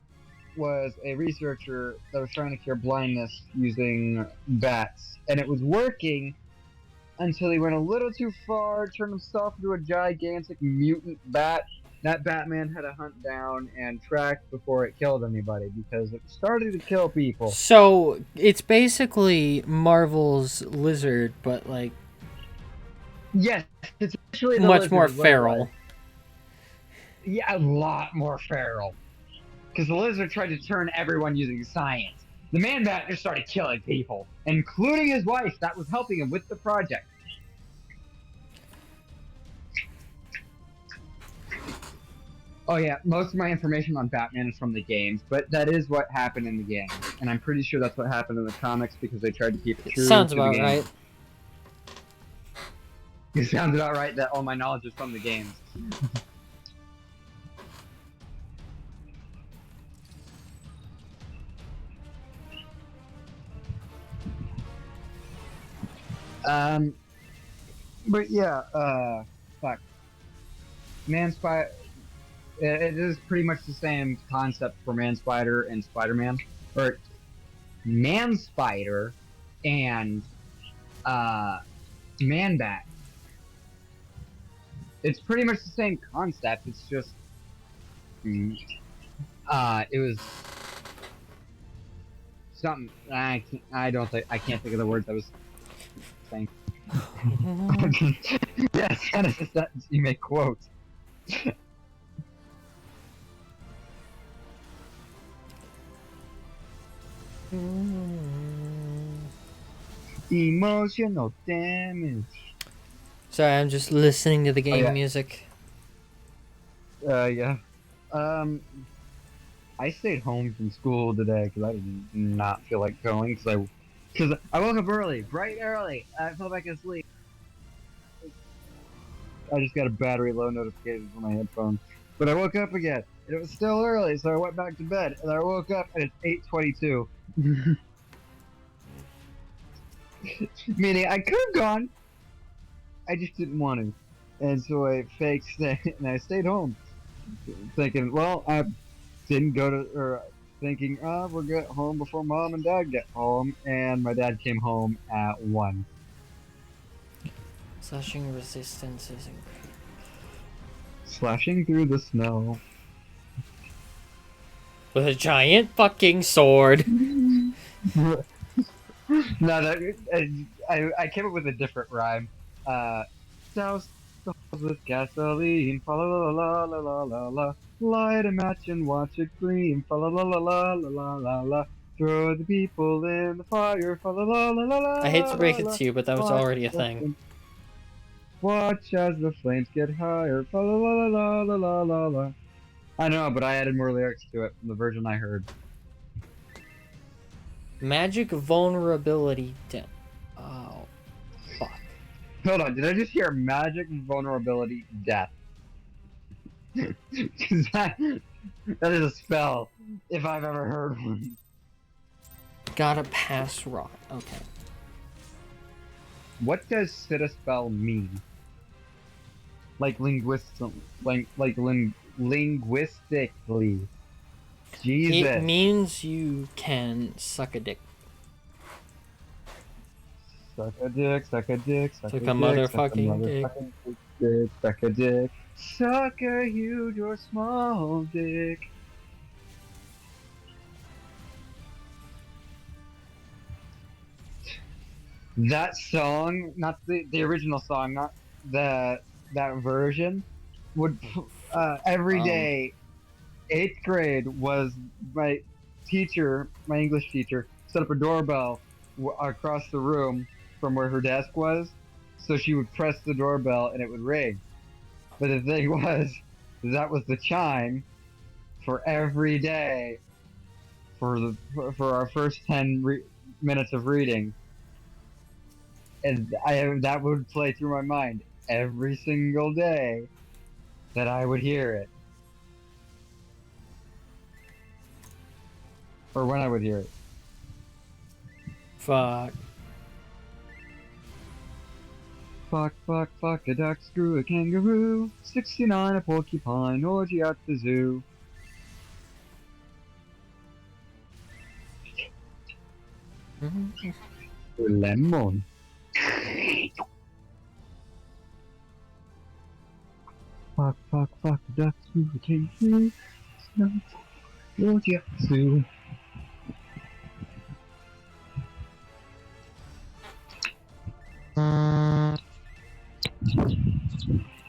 was a researcher that was trying to cure blindness using bats, and it was working until he went a little too far, turned himself into a gigantic mutant bat that Batman had to hunt down and track before it killed anybody because it started to kill people. So it's basically Marvel's Lizard, but like Yes, it's actually the much lizard more is what it feral. was. Yeah, a lot more feral. Because the lizard tried to turn everyone using science. The Man-Bat just started killing people, including his wife that was helping him with the project. Oh yeah, most of my information on Batman is from the games, but that is what happened in the game. And I'm pretty sure that's what happened in the comics because they tried to keep it true Sounds to the about game. right. It sounds about right that all my knowledge is from the games. But yeah, fuck. Man-Spider, it is pretty much the same concept for Man-Spider and Spider-Man. Or Man-Spider and, Man-Bat. It's pretty much the same concept, it's just, it was something. I don't think I can't think of the words I was saying. Yes, that is a sentence you may quote. Emotional damage. Sorry, I'm just listening to the game yeah. music. Yeah. Um, I stayed home from school today because I did not feel like going because I woke up early, bright early. I fell back asleep. I just got a battery low notification from my headphones, but I woke up again and it was still early, so I went back to bed and I woke up and it's 8:22. Meaning I could have gone, I just didn't want to, and so I faked stay and I stayed home, thinking, well, I didn't go to or thinking, we'll get home before mom and dad get home, and my dad came home at 1. Slashing resistance isn't great. Slashing through the snow. With a giant fucking sword. No, I came up with a different rhyme. Douse the halls with gasoline, fa la la la la la la la. Light a match and watch it gleam, fa la la la la la la la la. Throw the people in the fire, fa la la la la la. I hate to break it la. to you, but that was already a thing. Watch as the flames get higher, fa la la la la la la la. I know, but I added more lyrics to it from the version I heard. Magic vulnerability. Oh, fuck. Hold on, did I just hear magic vulnerability death? Because that is a spell, if I've ever heard one. Gotta pass rock. Okay. What does sit a spell mean? Like linguistically. Jesus. It means you can suck a dick. Suck a dick, suck a dick, suck Suck a a dick, motherfucking dick. dick, suck a dick. Suck a huge or small dick. That song, not the original song, not that version, would every day, 8th grade was my teacher, my English teacher, set up a doorbell across the room from where her desk was, so she would press the doorbell and it would ring. But the thing was, that was the chime for every day for our first 10 minutes of reading. And that would play through my mind every single day that I would hear it. Or when I would hear it. Fuck. Fuck, fuck, fuck a duck, screw a kangaroo, 69 a porcupine, orgy at the zoo. Lemon. Fuck, fuck, fuck a duck, screw a kangaroo, orgy at the zoo.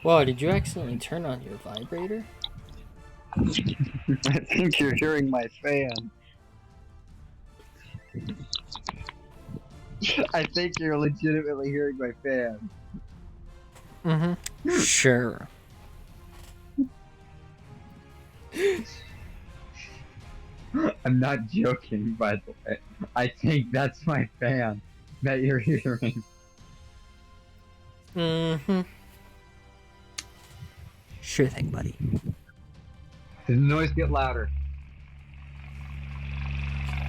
Whoa, did you accidentally turn on your vibrator? I think you're hearing my fan. I think you're legitimately hearing my fan. Mm-hmm. Sure. I'm not joking, by the way. I think that's my fan that you're hearing. Mm-hmm. Sure thing, buddy. Does the noise get louder?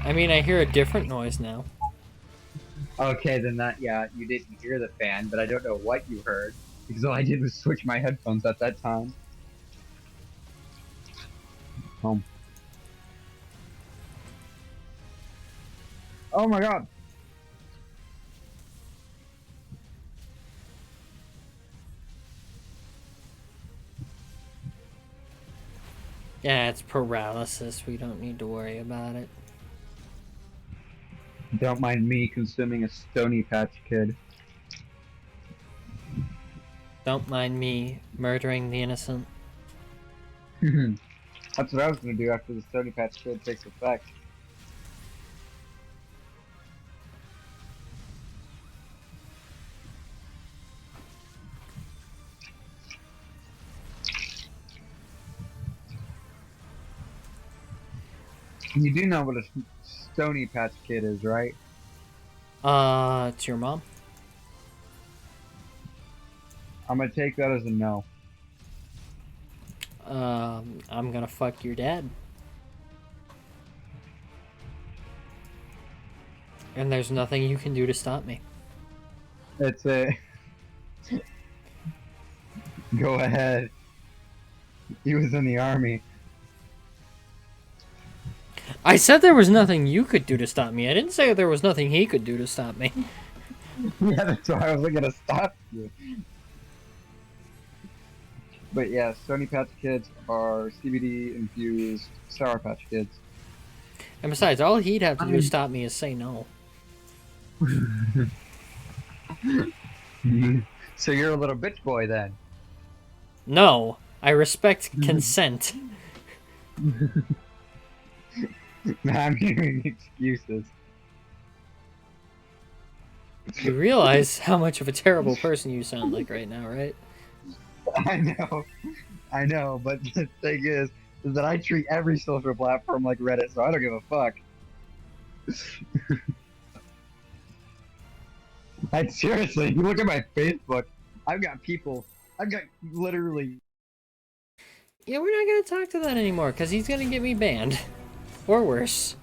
I mean, I hear a different noise now. Okay, then yeah, you didn't hear the fan, but I don't know what you heard, because all I did was switch my headphones at that time. Home. Oh my god! Yeah, it's paralysis. We don't need to worry about it. Don't mind me consuming a Stony Patch Kid. Don't mind me murdering the innocent. That's what I was gonna do after the Stony Patch Kid takes effect. You do know what a Stony Patch Kid is, right? It's your mom? I'm gonna take that as a no. I'm gonna fuck your dad. And there's nothing you can do to stop me. It's a... Go ahead. He was in the army. I said there was nothing you could do to stop me. I didn't say there was nothing he could do to stop me. Yeah, that's why I wasn't gonna stop you. But yeah, Stony Patch Kids are CBD infused Sour Patch Kids. And besides, all he'd have to do to stop me is say no. So you're a little bitch boy then. No, I respect consent. I'm hearing excuses. You realize how much of a terrible person you sound like right now, right? I know, but the thing is that I treat every social platform like Reddit, so I don't give a fuck. Like seriously, you look at my Facebook, I've got literally. Yeah, we're not gonna talk to that anymore, because he's gonna get me banned. Or worse.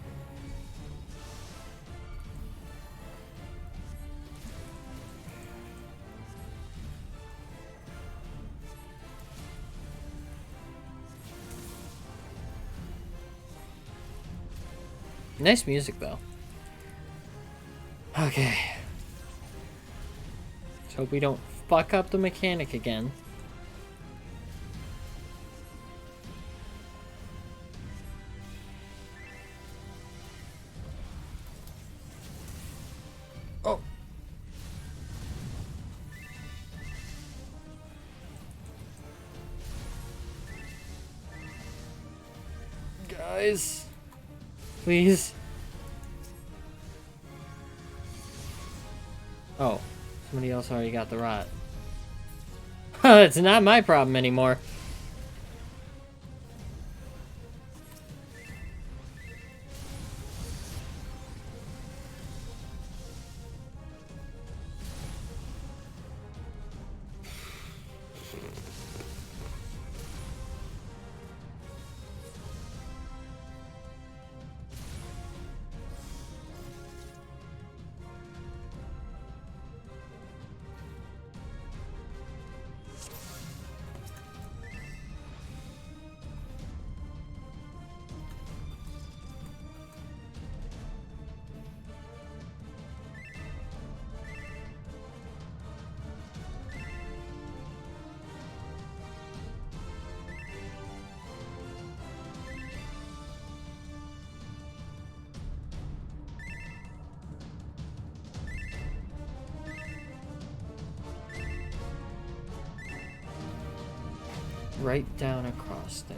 Nice music, though. Okay. Let's hope we don't fuck up the mechanic again. Oh. Guys. Please. Oh. Somebody else already got the rot. It's not my problem anymore. Right down across them.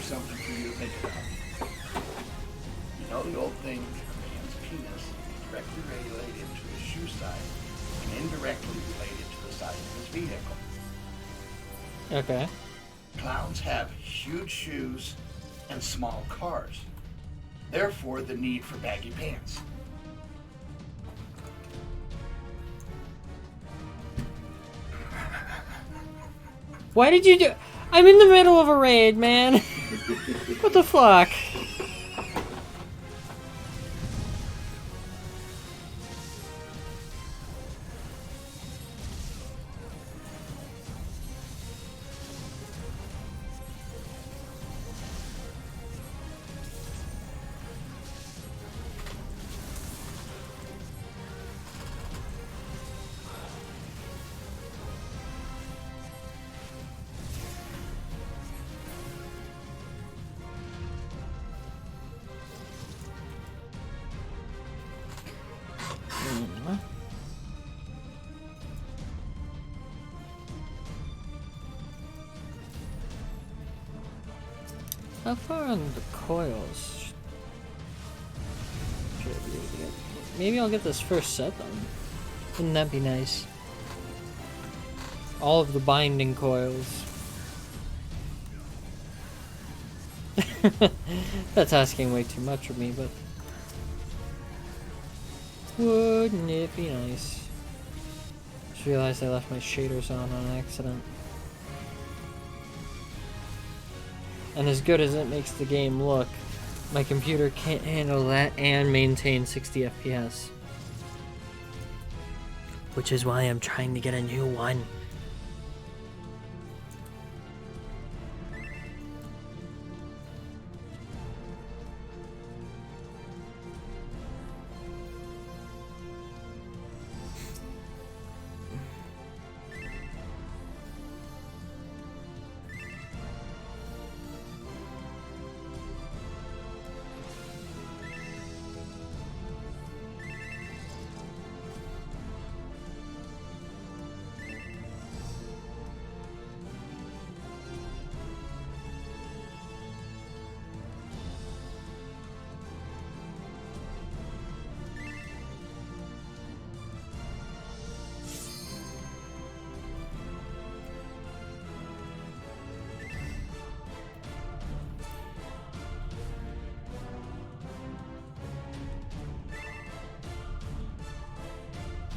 something for you to think about. You know the old thing, a man's penis is directly related to his shoe size and indirectly related to the size of his vehicle. Okay. Clowns have huge shoes and small cars. Therefore, the need for baggy pants. Why did you do? I'm in the middle of a raid, man. What the fuck? How far on the coils? Should I be able to get? Maybe I'll get this first set then. Wouldn't that be nice? All of the binding coils. That's asking way too much of me, but wouldn't it be nice? Just realized I left my shaders on accident. And as good as it makes the game look, my computer can't handle that and maintain 60 FPS. Which is why I'm trying to get a new one.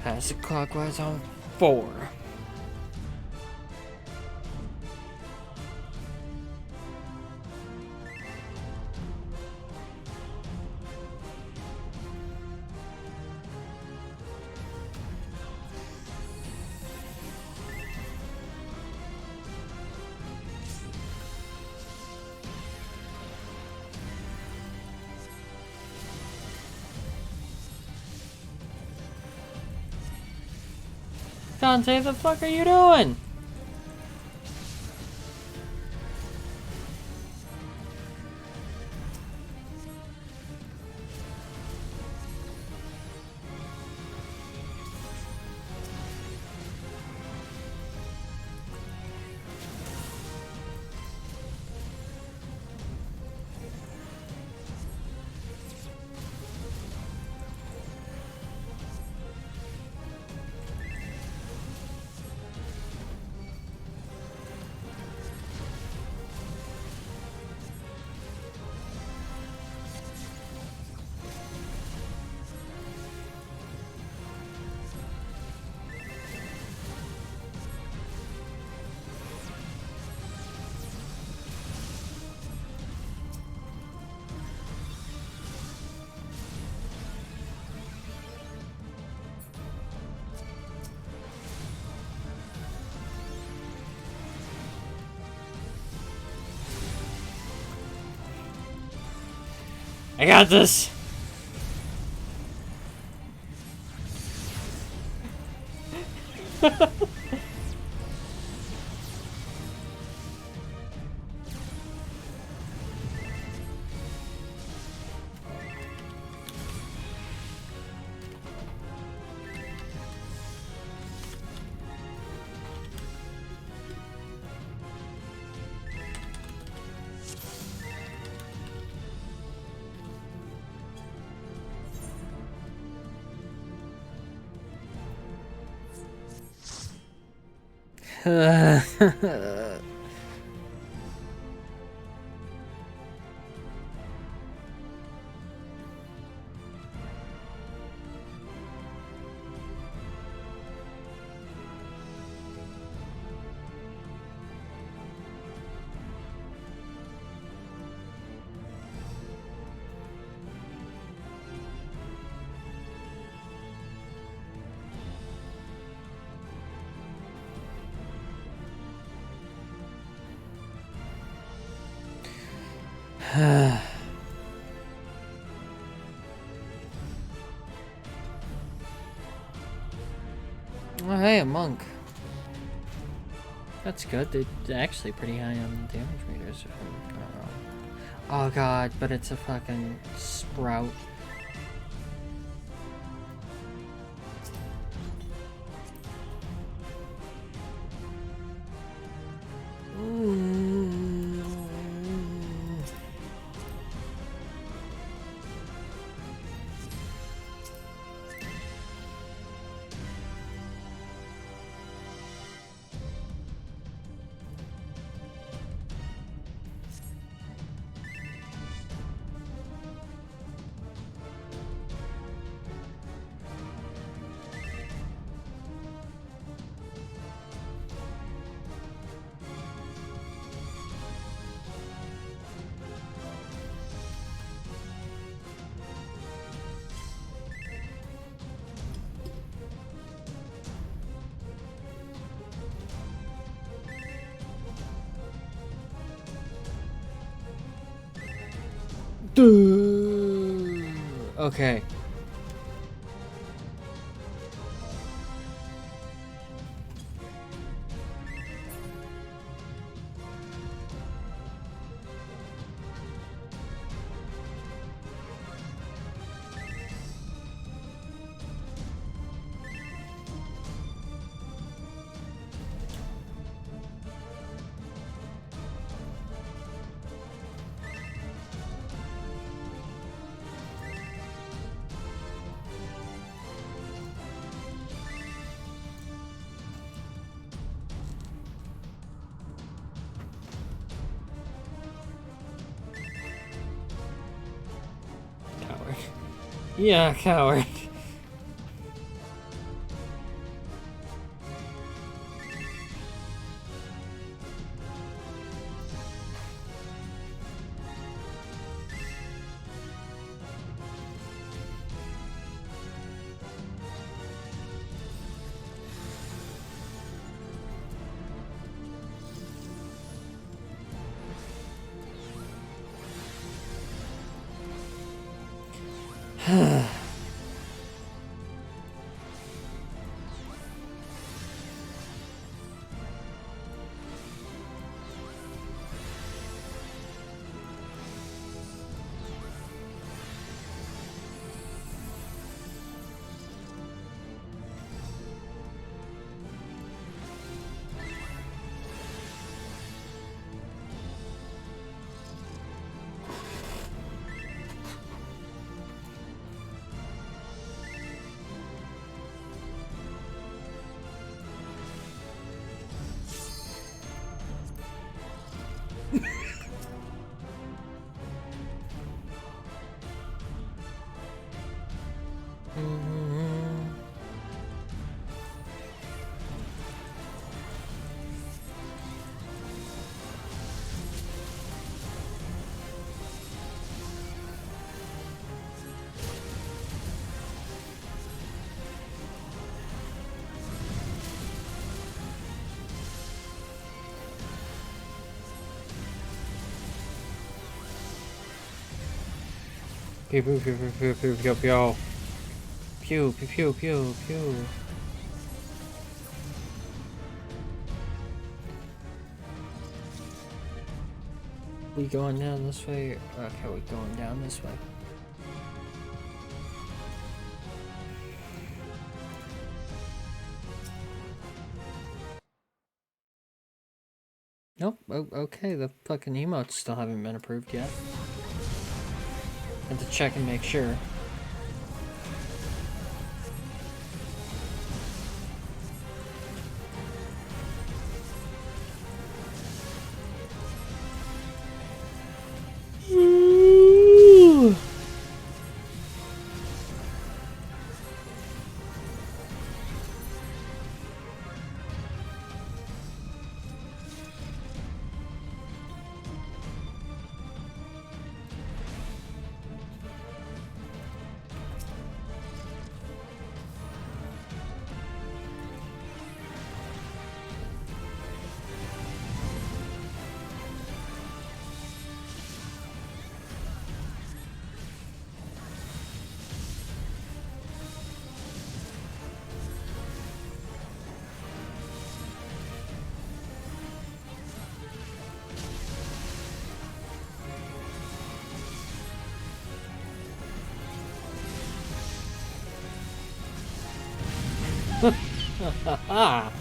Pass it clockwise on 4. Dante, the fuck are you doing? I got this. Oh, hey, a monk. That's good. They're actually pretty high on damage meters, if I'm not wrong. Oh god, but it's a fucking sprout. Okay. Coward. Yeah, coward. Pew pew pew pew pew pew pew pew pew pew pew pew. We going down this way? Okay, we going down this way. Nope. Oh, okay, the fucking emotes still haven't been approved yet. Have to check and make sure. Ah.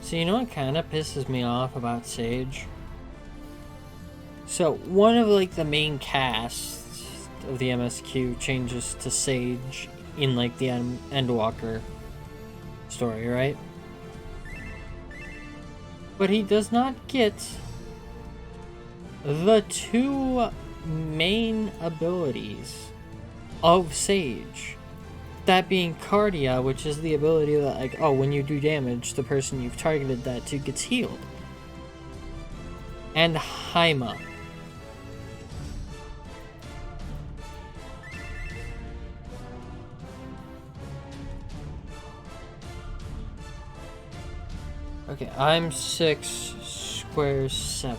So you know what kind of pisses me off about Sage? So one of like the main casts of the MSQ changes to Sage in like the Endwalker story, right? But he does not get the two main abilities of Sage. That being Cardia, which is the ability that, like, oh, when you do damage, the person you've targeted that to gets healed. And Haima. Okay, I'm 6, Square's 7.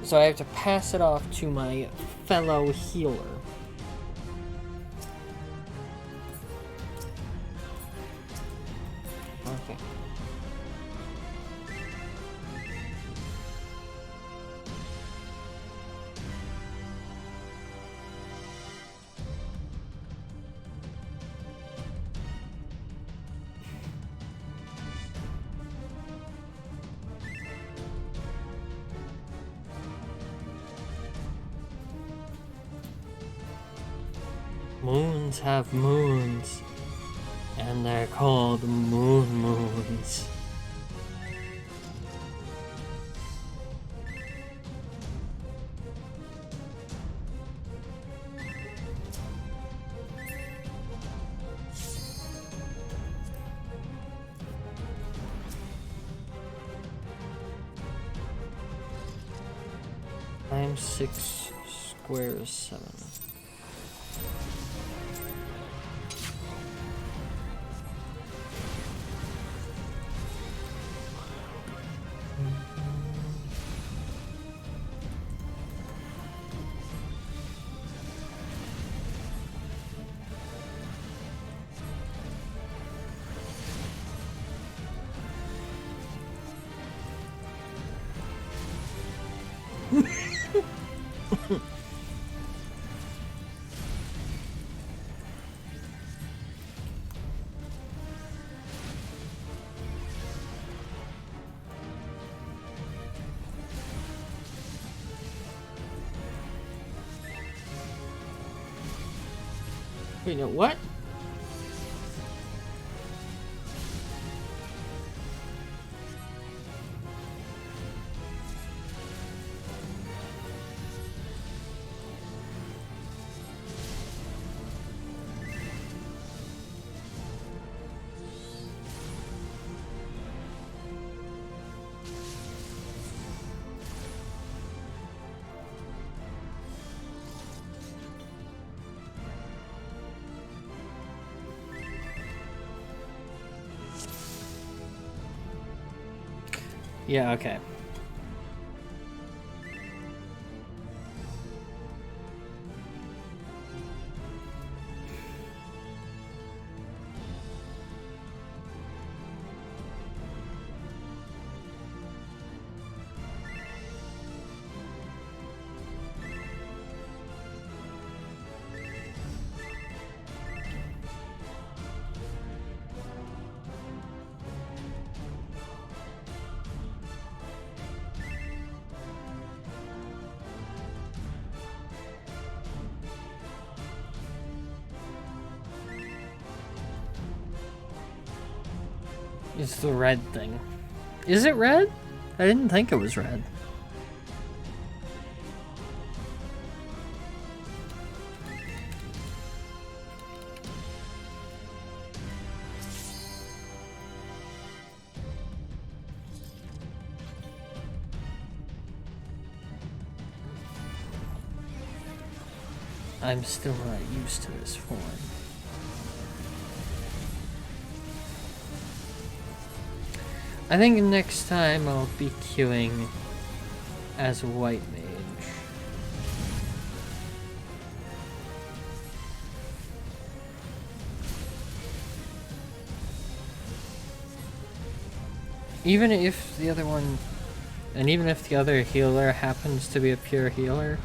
So I have to pass it off to my fellow healer. Okay. Moons have moons, and they're called moons. I'm 6, Square's 7. Wait, no, what? Yeah, okay. It's the red thing. Is it red? I didn't think it was red. I'm still not used to this form. I think next time I'll be queuing as a white mage. even if the other one, and even if the other healer happens to be a pure healer,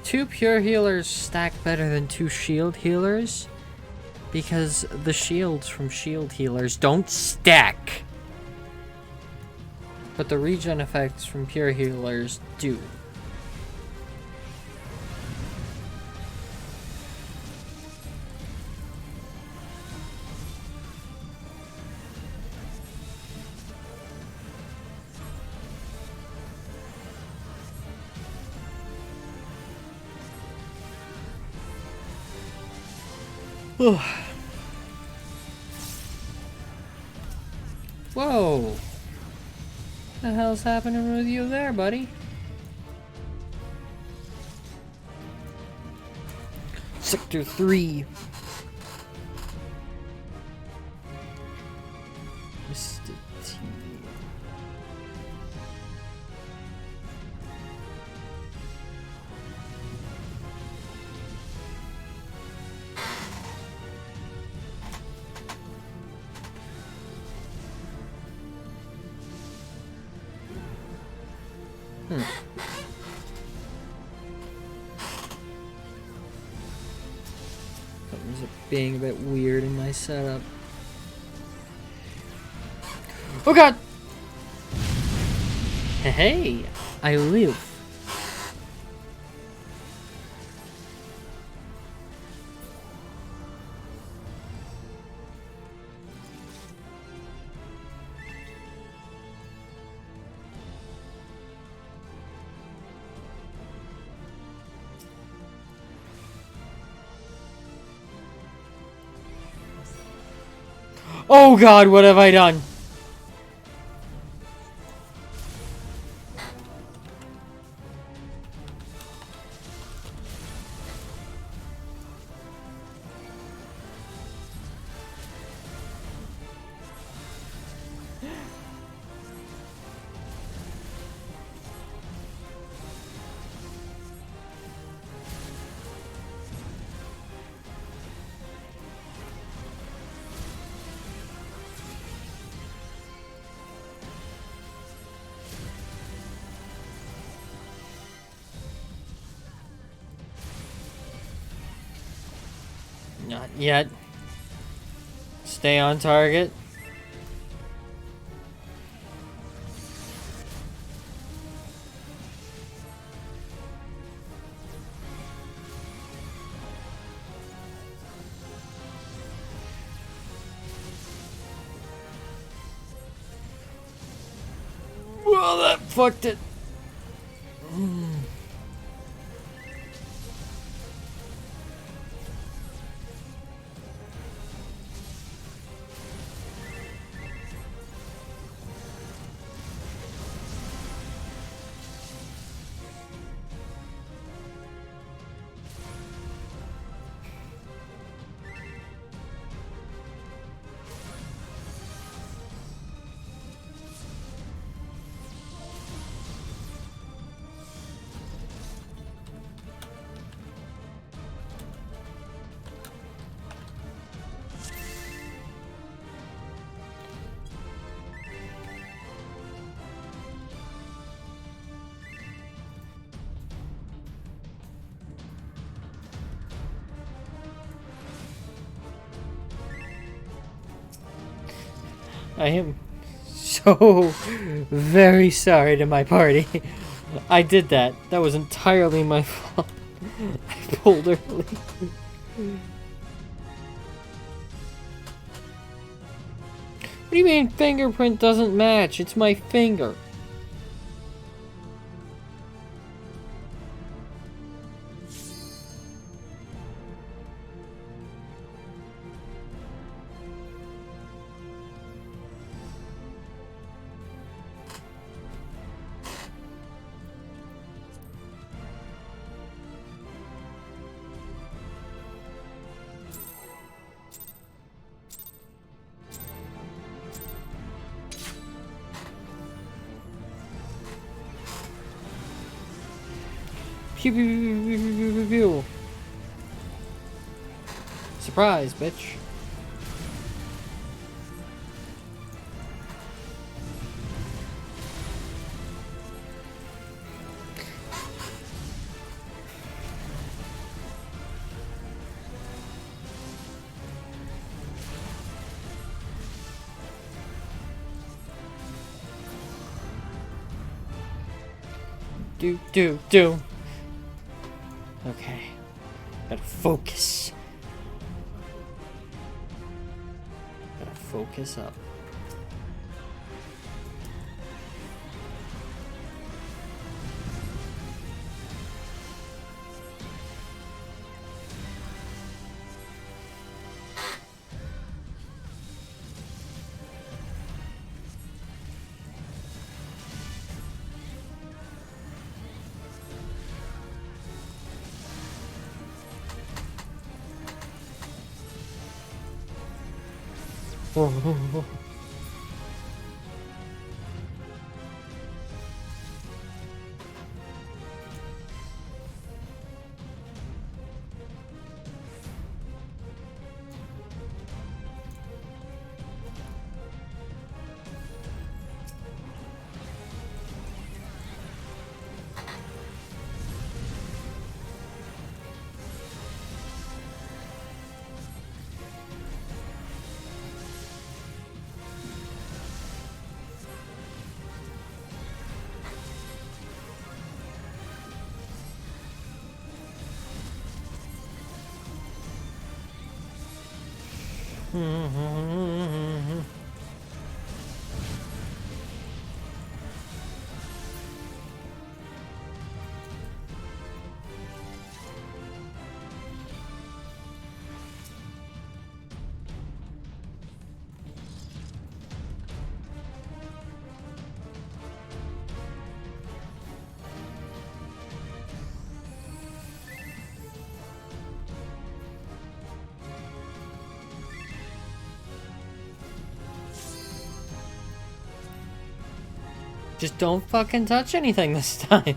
2 pure healers stack better than 2 shield healers because the shields from shield healers don't stack. But the regen effects from pure healers do. Whoa! What the hell's happening with you there, buddy? Sector 3. Mr. T. Something's being a bit weird in my setup. Oh god! Hey, I live. Oh god, what have I done? Not yet. Stay on target. Well, that fucked it. I am so very sorry to my party. I did that. That was entirely my fault. I pulled early. What do you mean fingerprint doesn't match? It's my finger. Pew, pew, pew, pew, pew, pew, pew. Surprise, bitch. do. Okay. Gotta focus. Gotta focus up. Oh. Just don't fucking touch anything this time.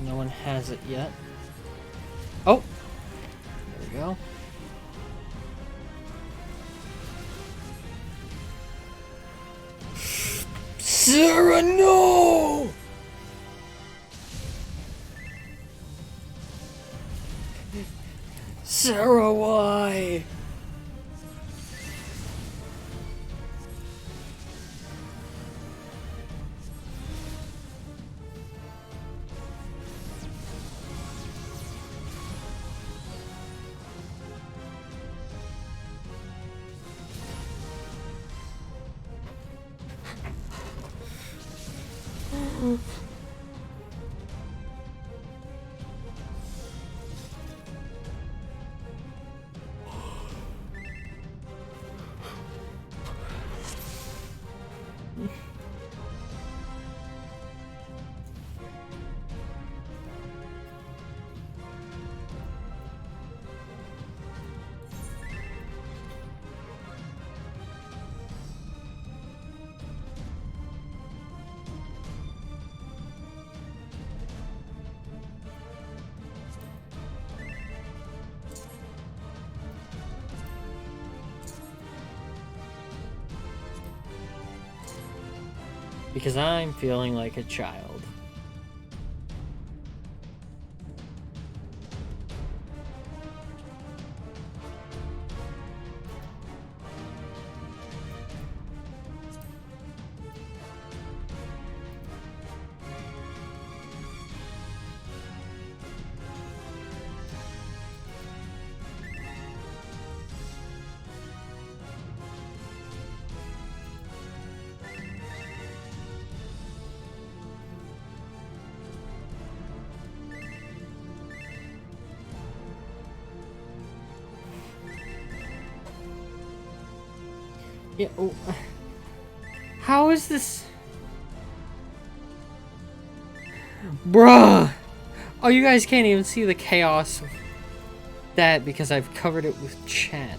No one has it yet. Oh! There we go. Sarah, no! Sarah, why? Because I'm feeling like a child. Yeah. Oh. How is this? Bruh! Oh, you guys can't even see the chaos of that because I've covered it with chat.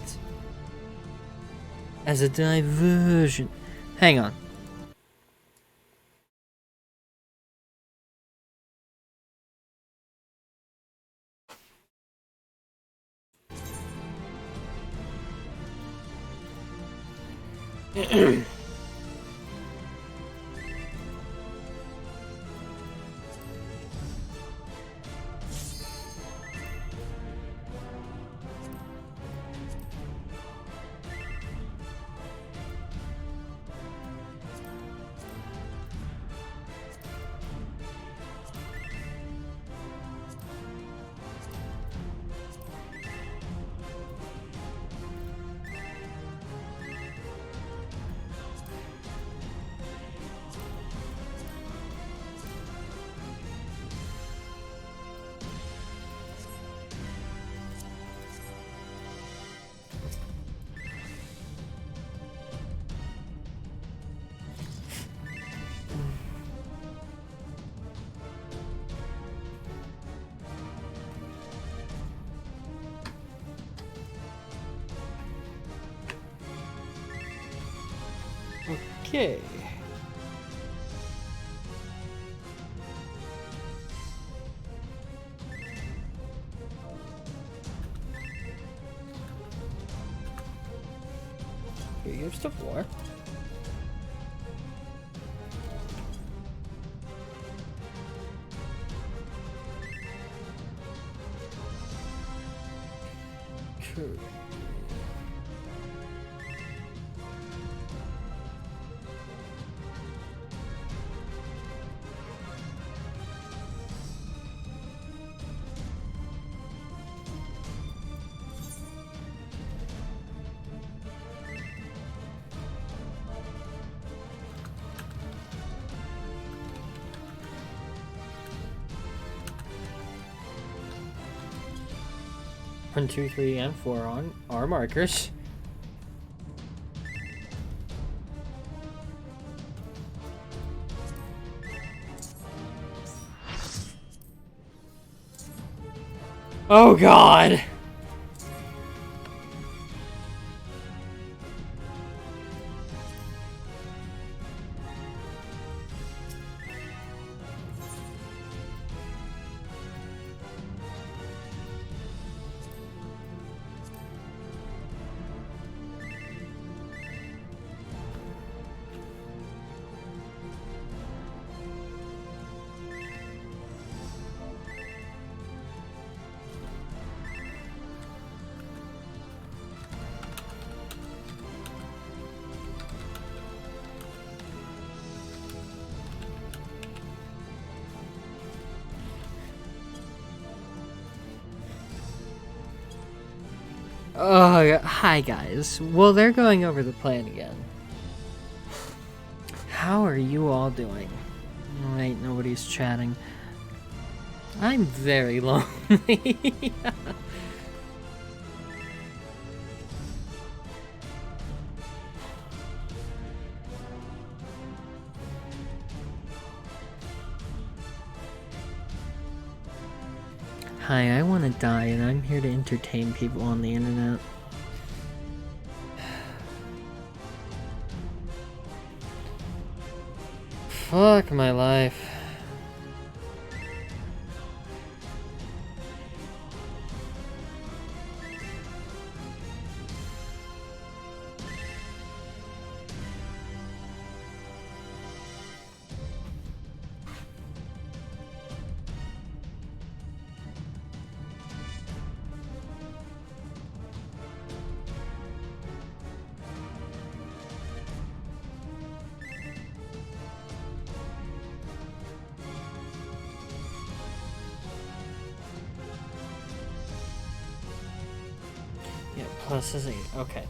As a diversion. Hang on. Okay. Here's the floor. Cool. One, two, three, and 4 on our markers. Oh God! Oh, hi guys. Well, they're going over the plan again. How are you all doing? Right, nobody's chatting. I'm very lonely. Hi, I want to die and I'm here to entertain people on the internet. Fuck my life. Yeah, plus is 8. Okay.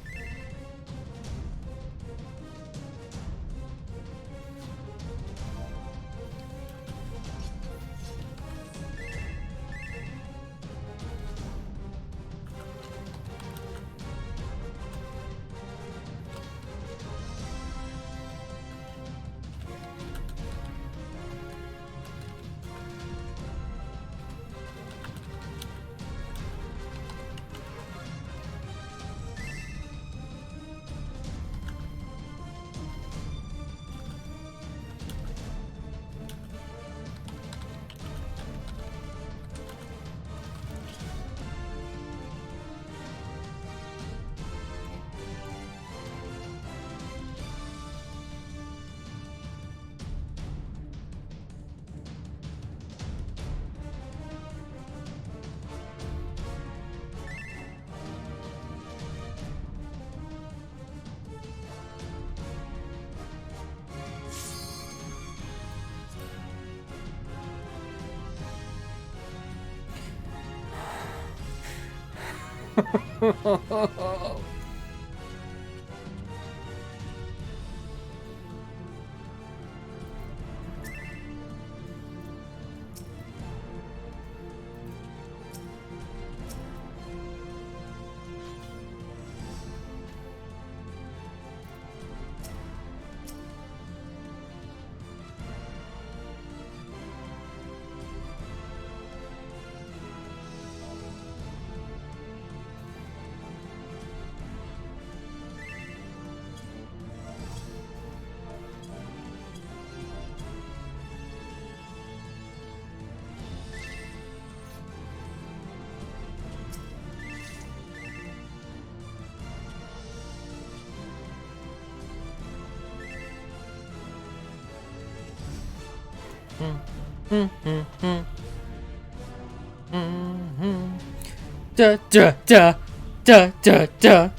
Da da da da da da.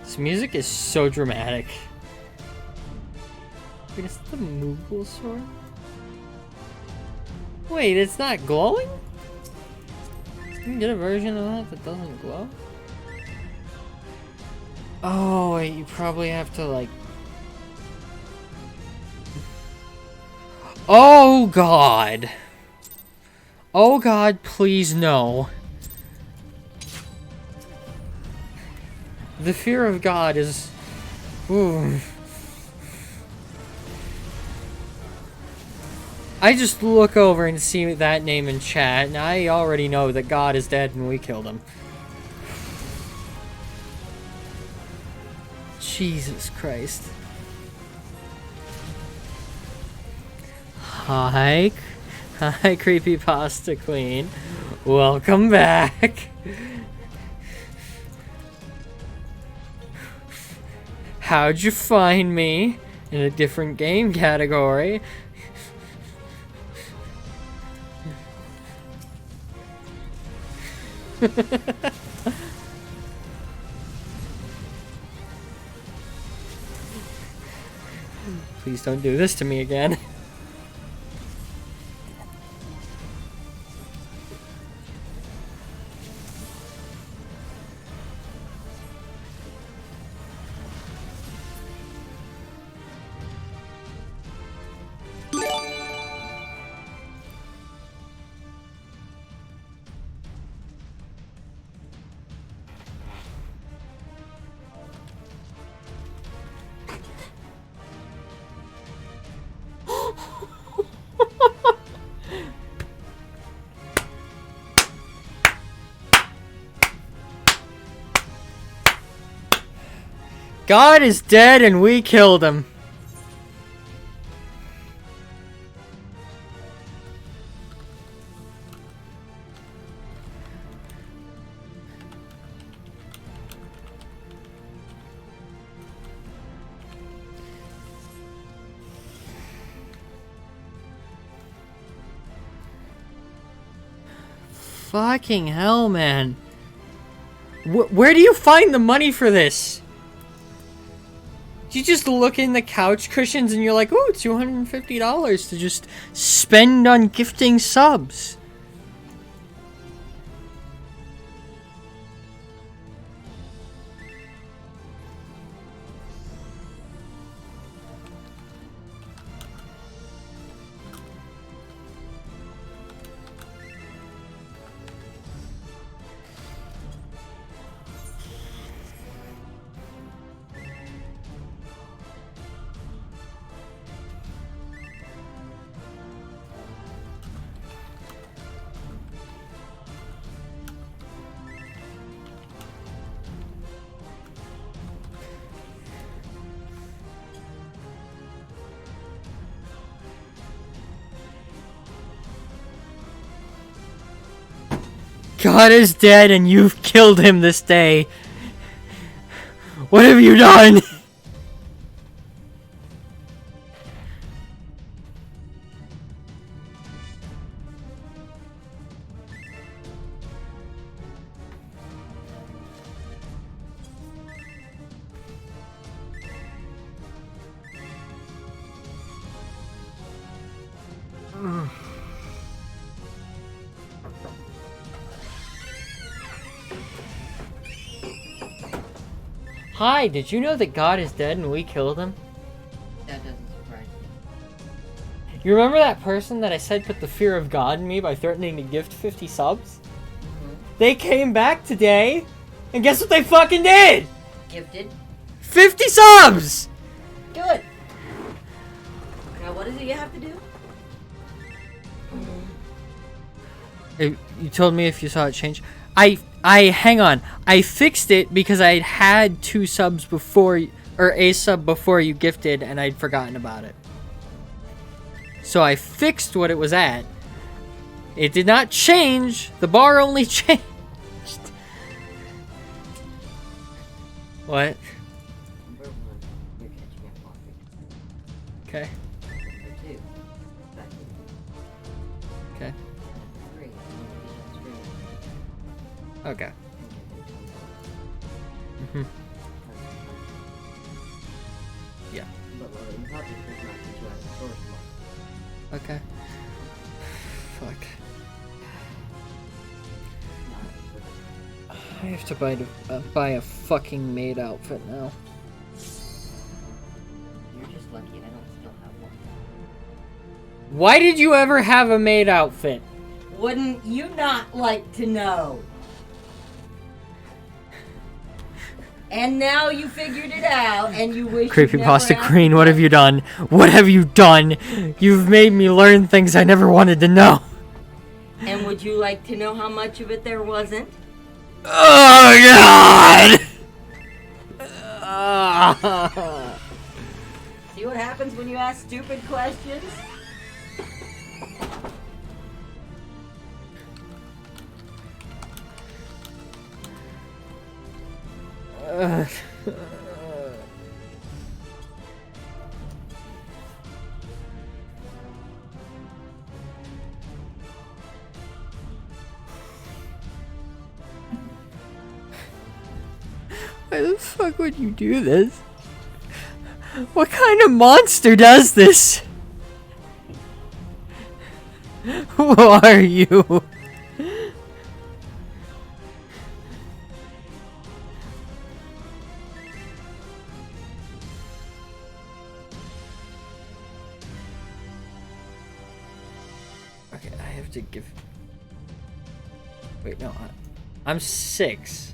This music is so dramatic. Wait, is that the movable sword? Wait, it's not glowing? Can you get a version of that that doesn't glow? Oh, wait, you probably have to, like... Oh, God! Oh, God, please, no. The fear of God is... Ooh. I just look over and see that name in chat, and I already know that God is dead and we killed him. Jesus Christ. Hi, Creepypasta Queen. Welcome back. How'd you find me? In a different game category. Please don't do this to me again. God is dead and we killed him. Fucking hell, man. Where do you find the money for this? You just look in the couch cushions and you're like, ooh, $250 to just spend on gifting subs. God is dead and you've killed him this day. What have you done? Hi, did you know that God is dead and we killed him? That doesn't surprise me. You remember that person that I said put the fear of God in me by threatening to gift 50 subs? They came back today, and guess what they fucking did? Gifted. 50 subs! Good. Now, what is it you have to do? You told me if you saw it change. Hang on. I fixed it because I had 2 subs before, or a sub before you gifted, and I'd forgotten about it. So I fixed what it was at. It did not change. The bar only changed. What? Number 1, you're catching up on me. Okay. Number 2, back to Okay. 3, Okay. Mm-hmm. Yeah. But what in public does not get you out of the source mode. Okay. Fuck. I have to buy a fucking maid outfit now. You're just lucky I don't still have one. Why did you ever have a maid outfit? Wouldn't you not like to know? And now you figured it out, and you wish you'd never Creepypasta asked Queen, what me. have you done? What have you done? You've made me learn things I never wanted to know. And would you like to know how much of it there wasn't? Oh, God! See what happens when you ask stupid questions? Why the fuck would you do this? What kind of monster does this? Who are you? Okay, I have to give... Wait, no, I'm 6.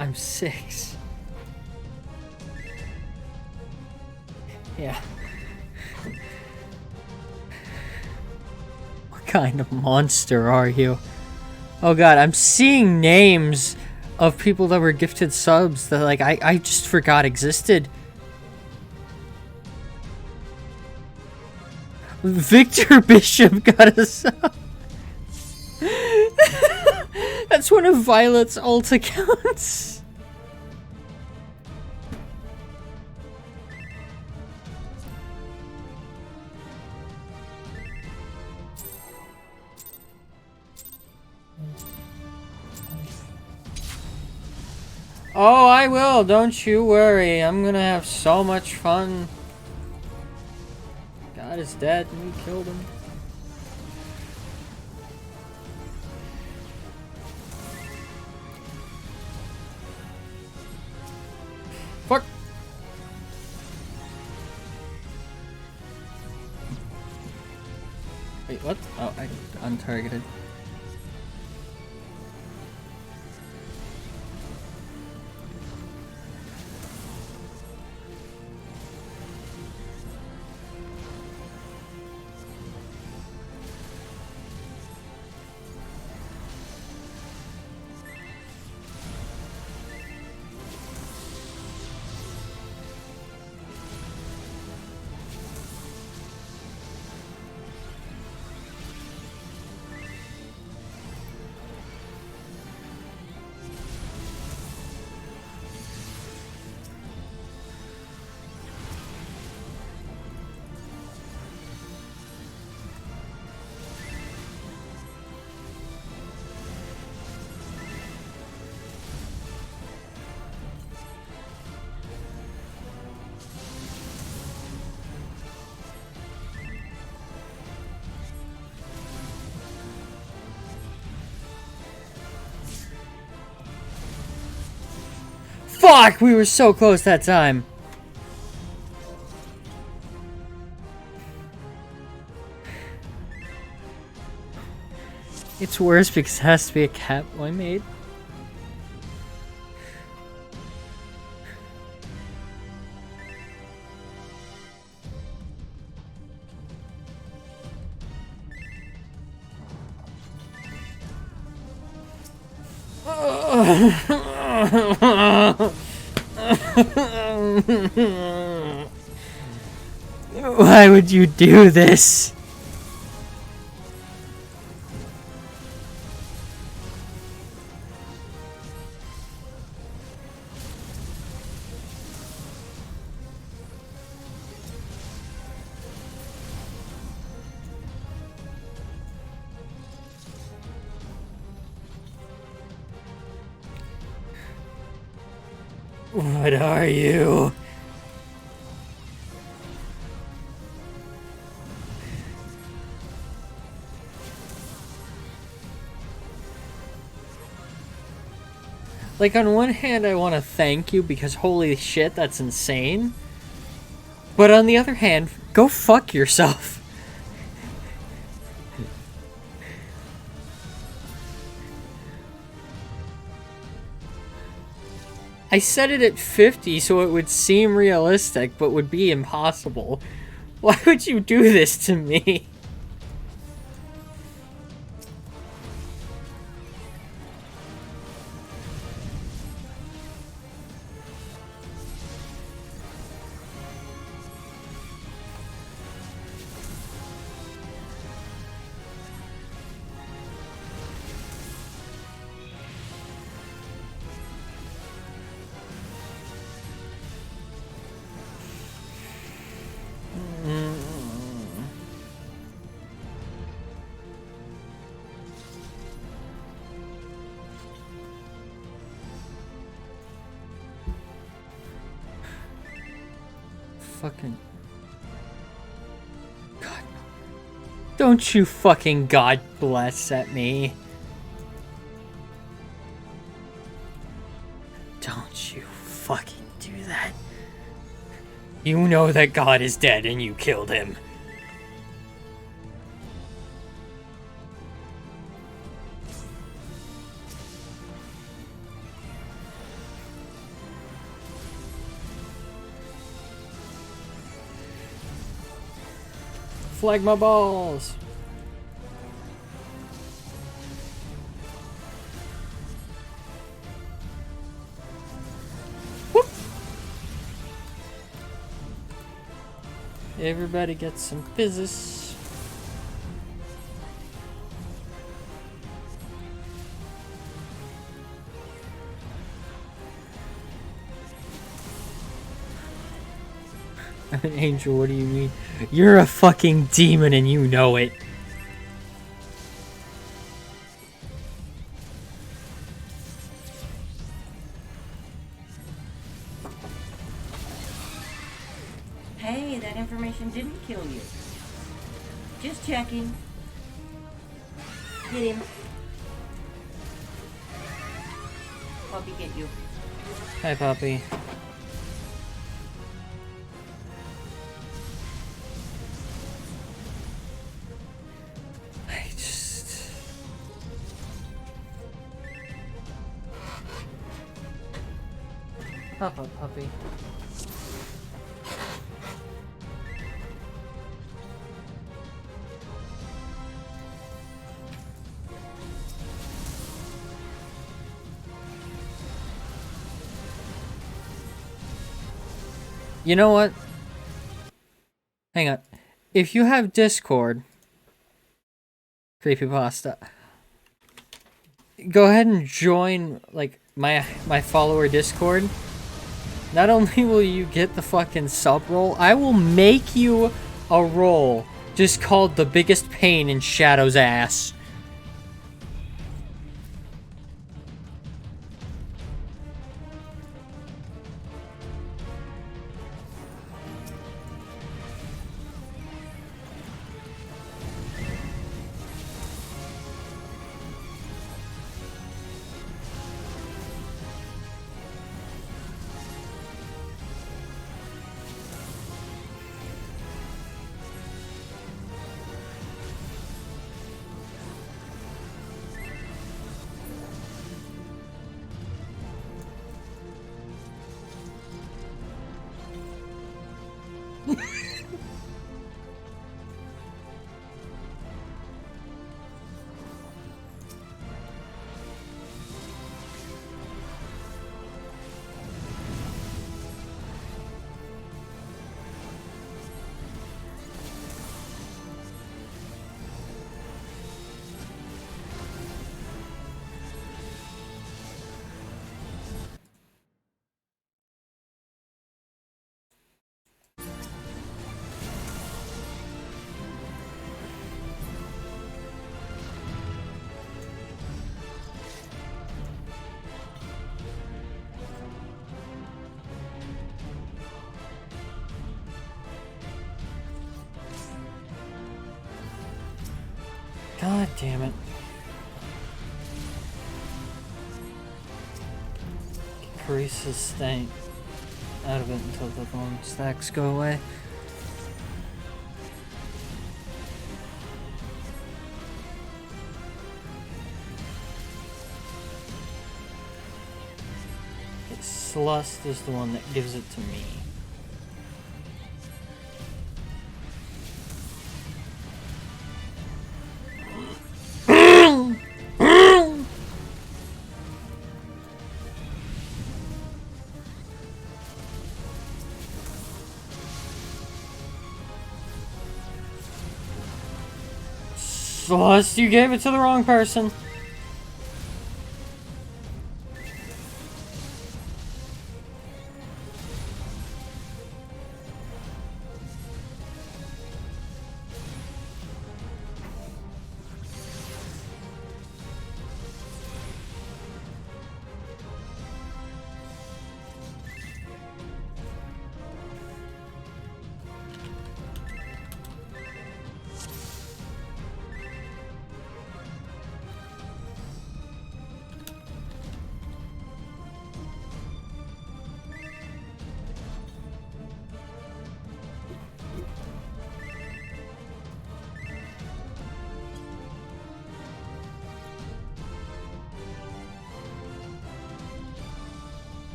I'm 6. Yeah. What kind of monster are you? Oh god, I'm seeing names of people that were gifted subs that like I just forgot existed. Victor Bishop got a sub. That's one of Violet's alt accounts. Oh, I will. Don't you worry. I'm gonna have so much fun. God is dead and we killed him. Fuck. Wait, what? Oh, I untargeted. Fuck! We were so close that time. It's worse because it has to be a cat boy made. Why would you do this? What are you? Like, on one hand, I want to thank you because holy shit, that's insane. But on the other hand, go fuck yourself. I set it at 50 so it would seem realistic, but would be impossible. Why would you do this to me? Fucking... God. Don't you fucking God bless at me. Don't you fucking do that. You know that God is dead and you killed him. Flag my balls. Whoop. Everybody gets some physis. I'm an angel, what do you mean? You're a fucking demon and you know it. Hey, that information didn't kill you. Just checking. Get him. Puppy, get you. Hi, Poppy. Pop up, puppy. You know what? Hang on. If you have Discord, Creepypasta, go ahead and join, like, my follower Discord. Not only will you get the fucking sub roll, I will make you a roll just called the biggest pain in Shadow's ass. God damn it. Carice's staying out of it until the bone stacks go away. Celeste is the one that gives it to me. Celeste, you gave it to the wrong person.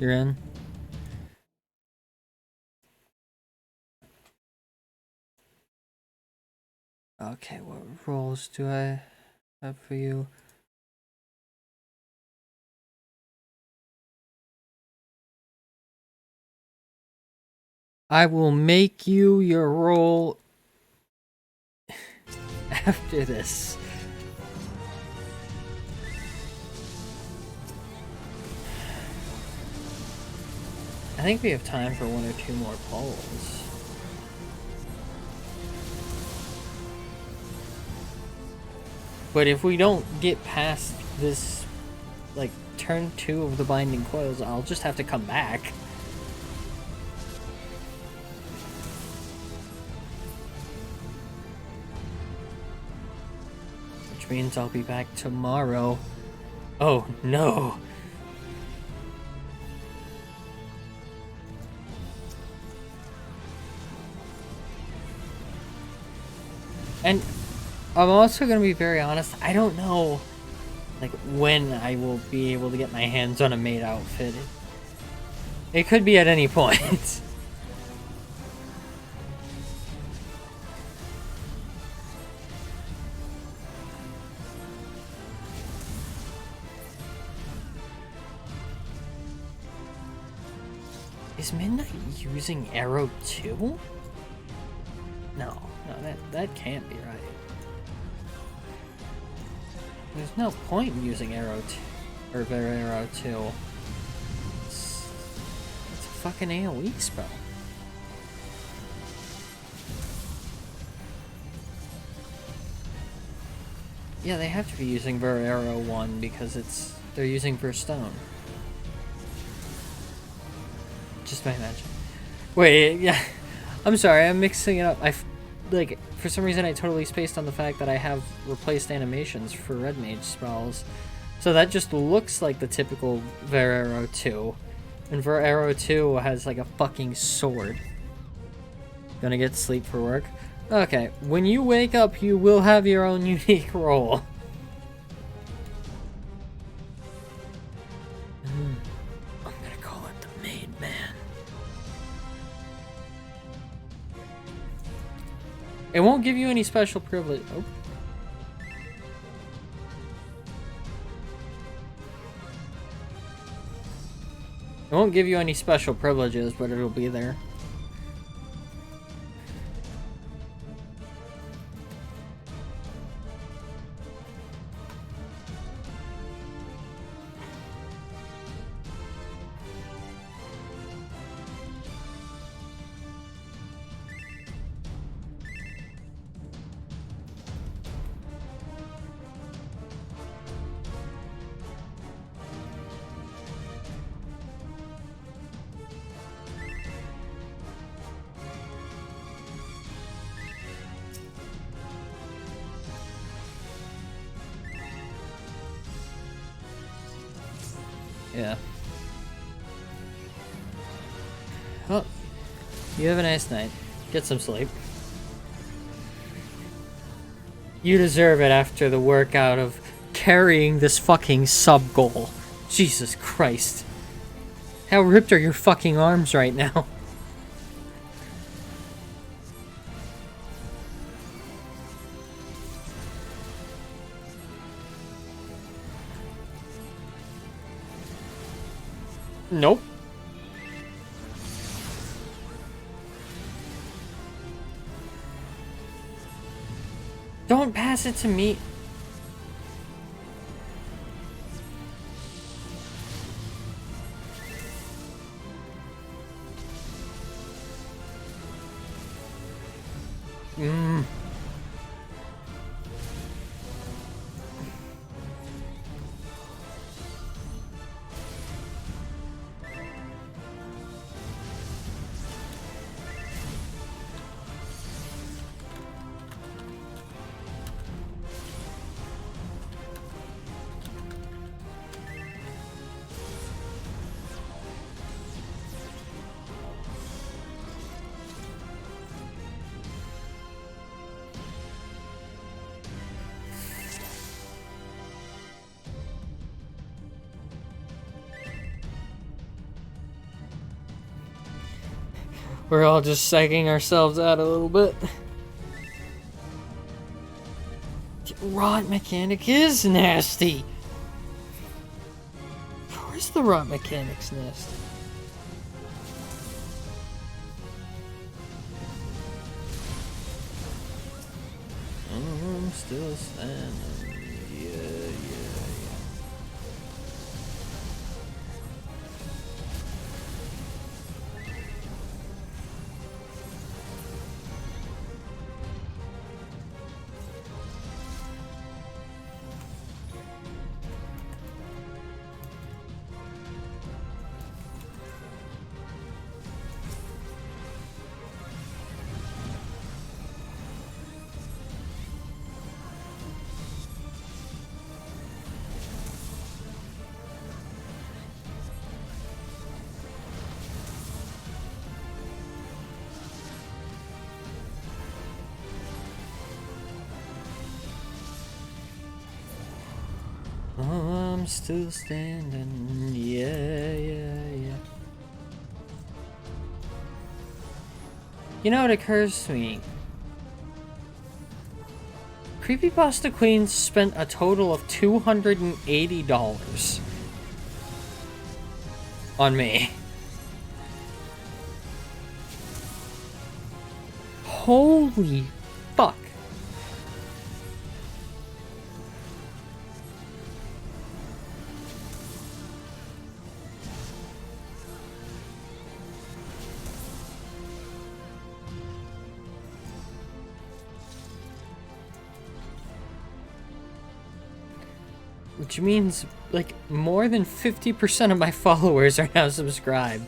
You're in? Okay, what roles do I have for you? I will make you your role after this. I think we have time for one or two more polls. But if we don't get past this, like, turn 2 of the Binding Coils, I'll just have to come back. Which means I'll be back tomorrow. Oh, no. And I'm also going to be very honest, I don't know, like, when I will be able to get my hands on a maid outfit. It could be at any point. Is Midnight using Arrow 2? No, that can't be right. There's no point in using Arrow 2, or Vera Arrow 2. It's a fucking AoE spell. Yeah, they have to be using Vera Arrow 1 because they're using Ver Stone. Just my magic. Wait, yeah. I'm sorry, I'm mixing it up. Like, for some reason I totally spaced on the fact that I have replaced animations for Red Mage spells. So that just looks like the typical Ver Arrow 2. And Ver Arrow 2 has like a fucking sword. Gonna get sleep for work? Okay, when you wake up, you will have your own unique role. I'm gonna call it the Maid Man. It won't give you any special privilege. Oh. It won't give you any special privileges, but it'll be there. Yeah. Well, you have a nice night. Get some sleep. You deserve it after the workout of carrying this fucking sub-goal. Jesus Christ. How ripped are your fucking arms right now? Nope. Don't pass it to me. We're all just psyching ourselves out a little bit. Rot mechanic is nasty. Where's the rot mechanic's nest? I'm still standing. Yeah. Oh, I'm still standing. Yeah. You know, it occurs to me. Creepypasta Queen spent a total of $280 on me. Holy fuck. Which means, like, more than 50% of my followers are now subscribed.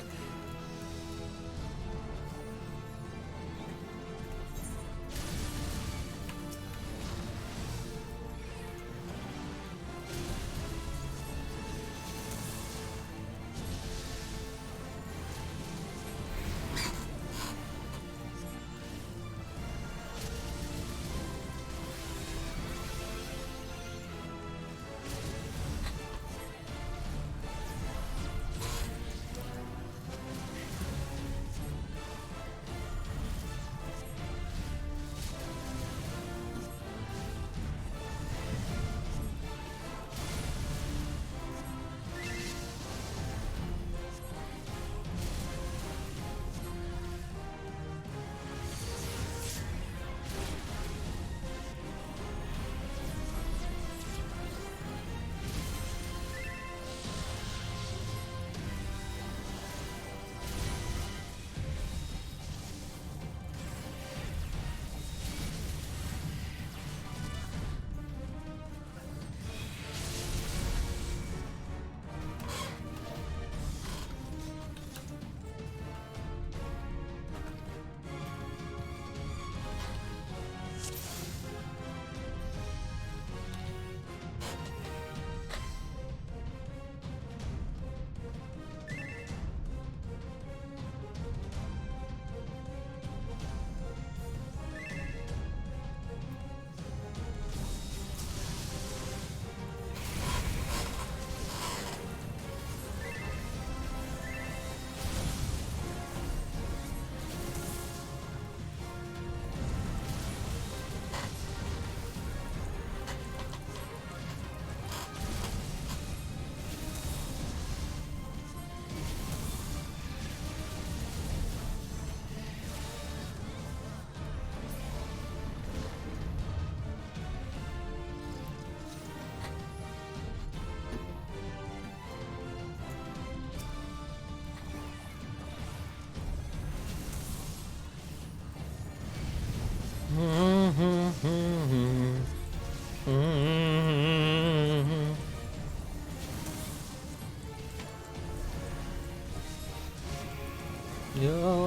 No,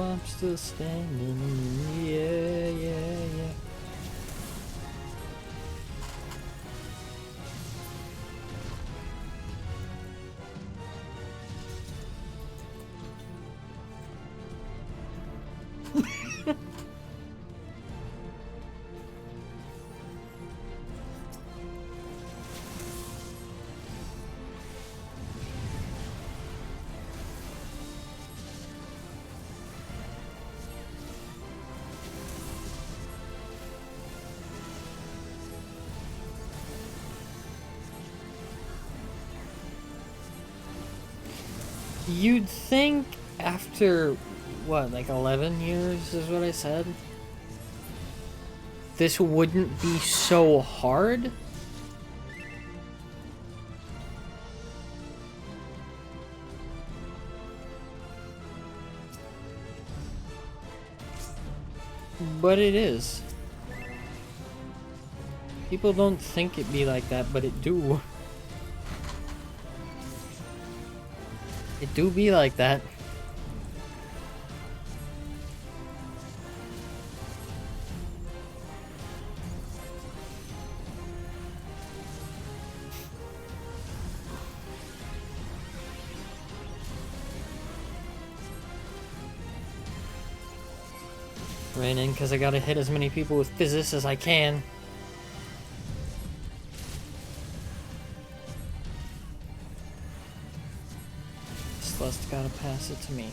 I'm still standing. Yeah, yeah, yeah. You'd think after, what, like 11 years is what I said? This wouldn't be so hard? But it is. People don't think it be like that, but it do. It do be like that. Raining because I gotta hit as many people with physics as I can. Celeste gotta pass it to me.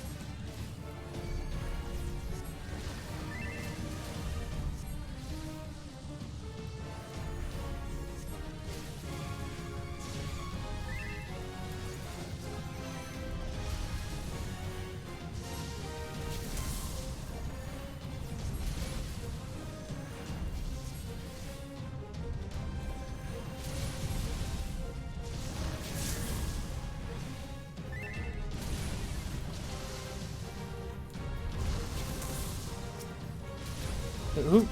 Ooh.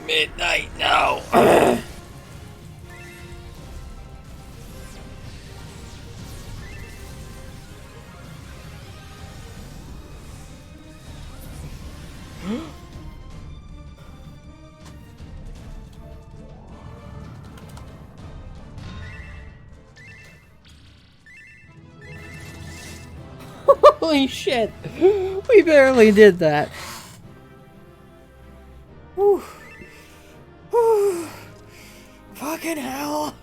Midnight now. Holy shit. We barely did that. Whew. Whew. Fucking hell.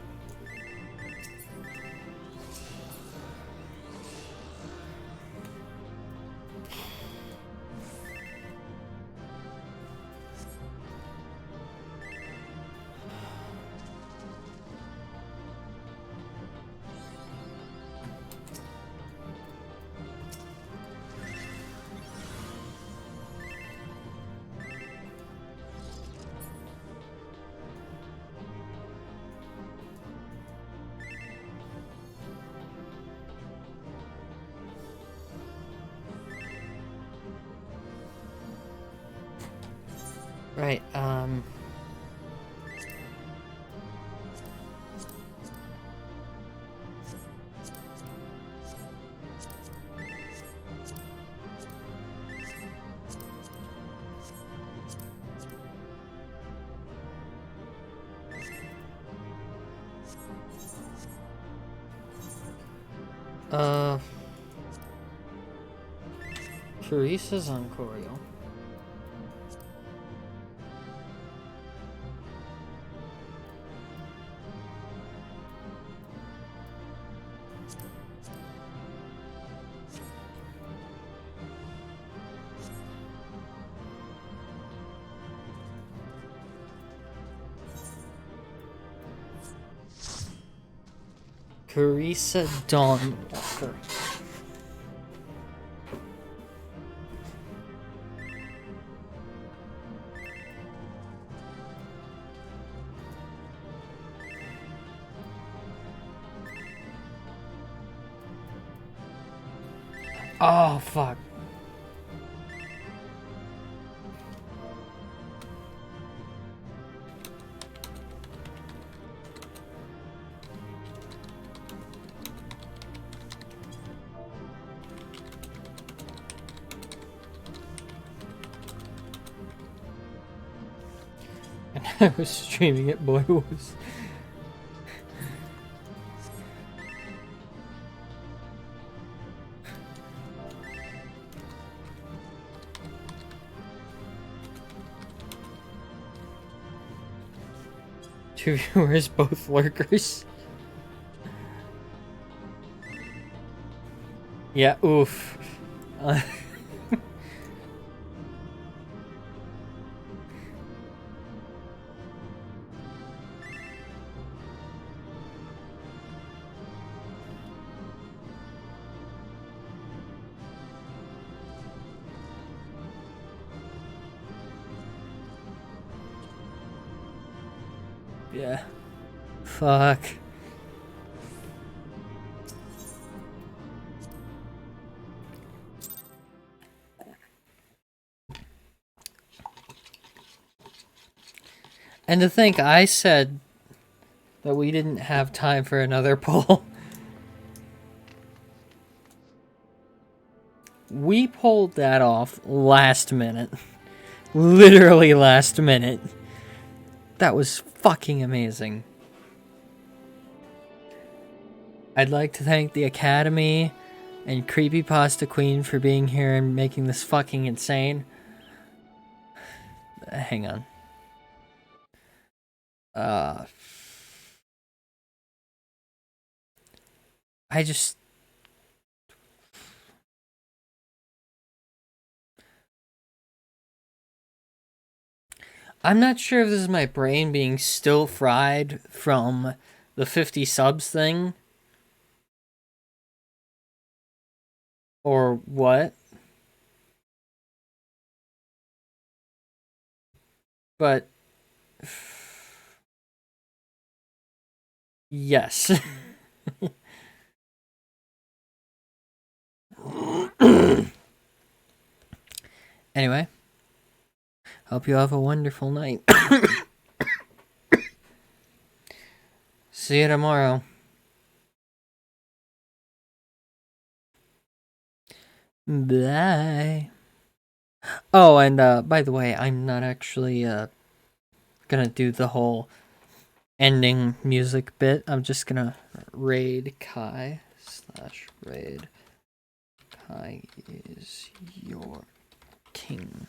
Right, Teresa's on choreo. Carissa Dawn Walker. Oh, fuck. I was streaming it, boy was. Two viewers, both lurkers. Yeah, oof. Yeah. Fuck. And to think, I said that we didn't have time for another poll. We pulled that off last minute. Literally last minute. That was fucking amazing. I'd like to thank the Academy and Creepypasta Queen for being here and making this fucking insane. Hang on. I just... I'm not sure if this is my brain being still fried from the 50 subs thing. Or what. But... yes. Anyway. Hope you have a wonderful night. See you tomorrow. Bye. Oh, and by the way, I'm not actually gonna do the whole ending music bit. I'm just gonna raid Kai / raid Kai is your king.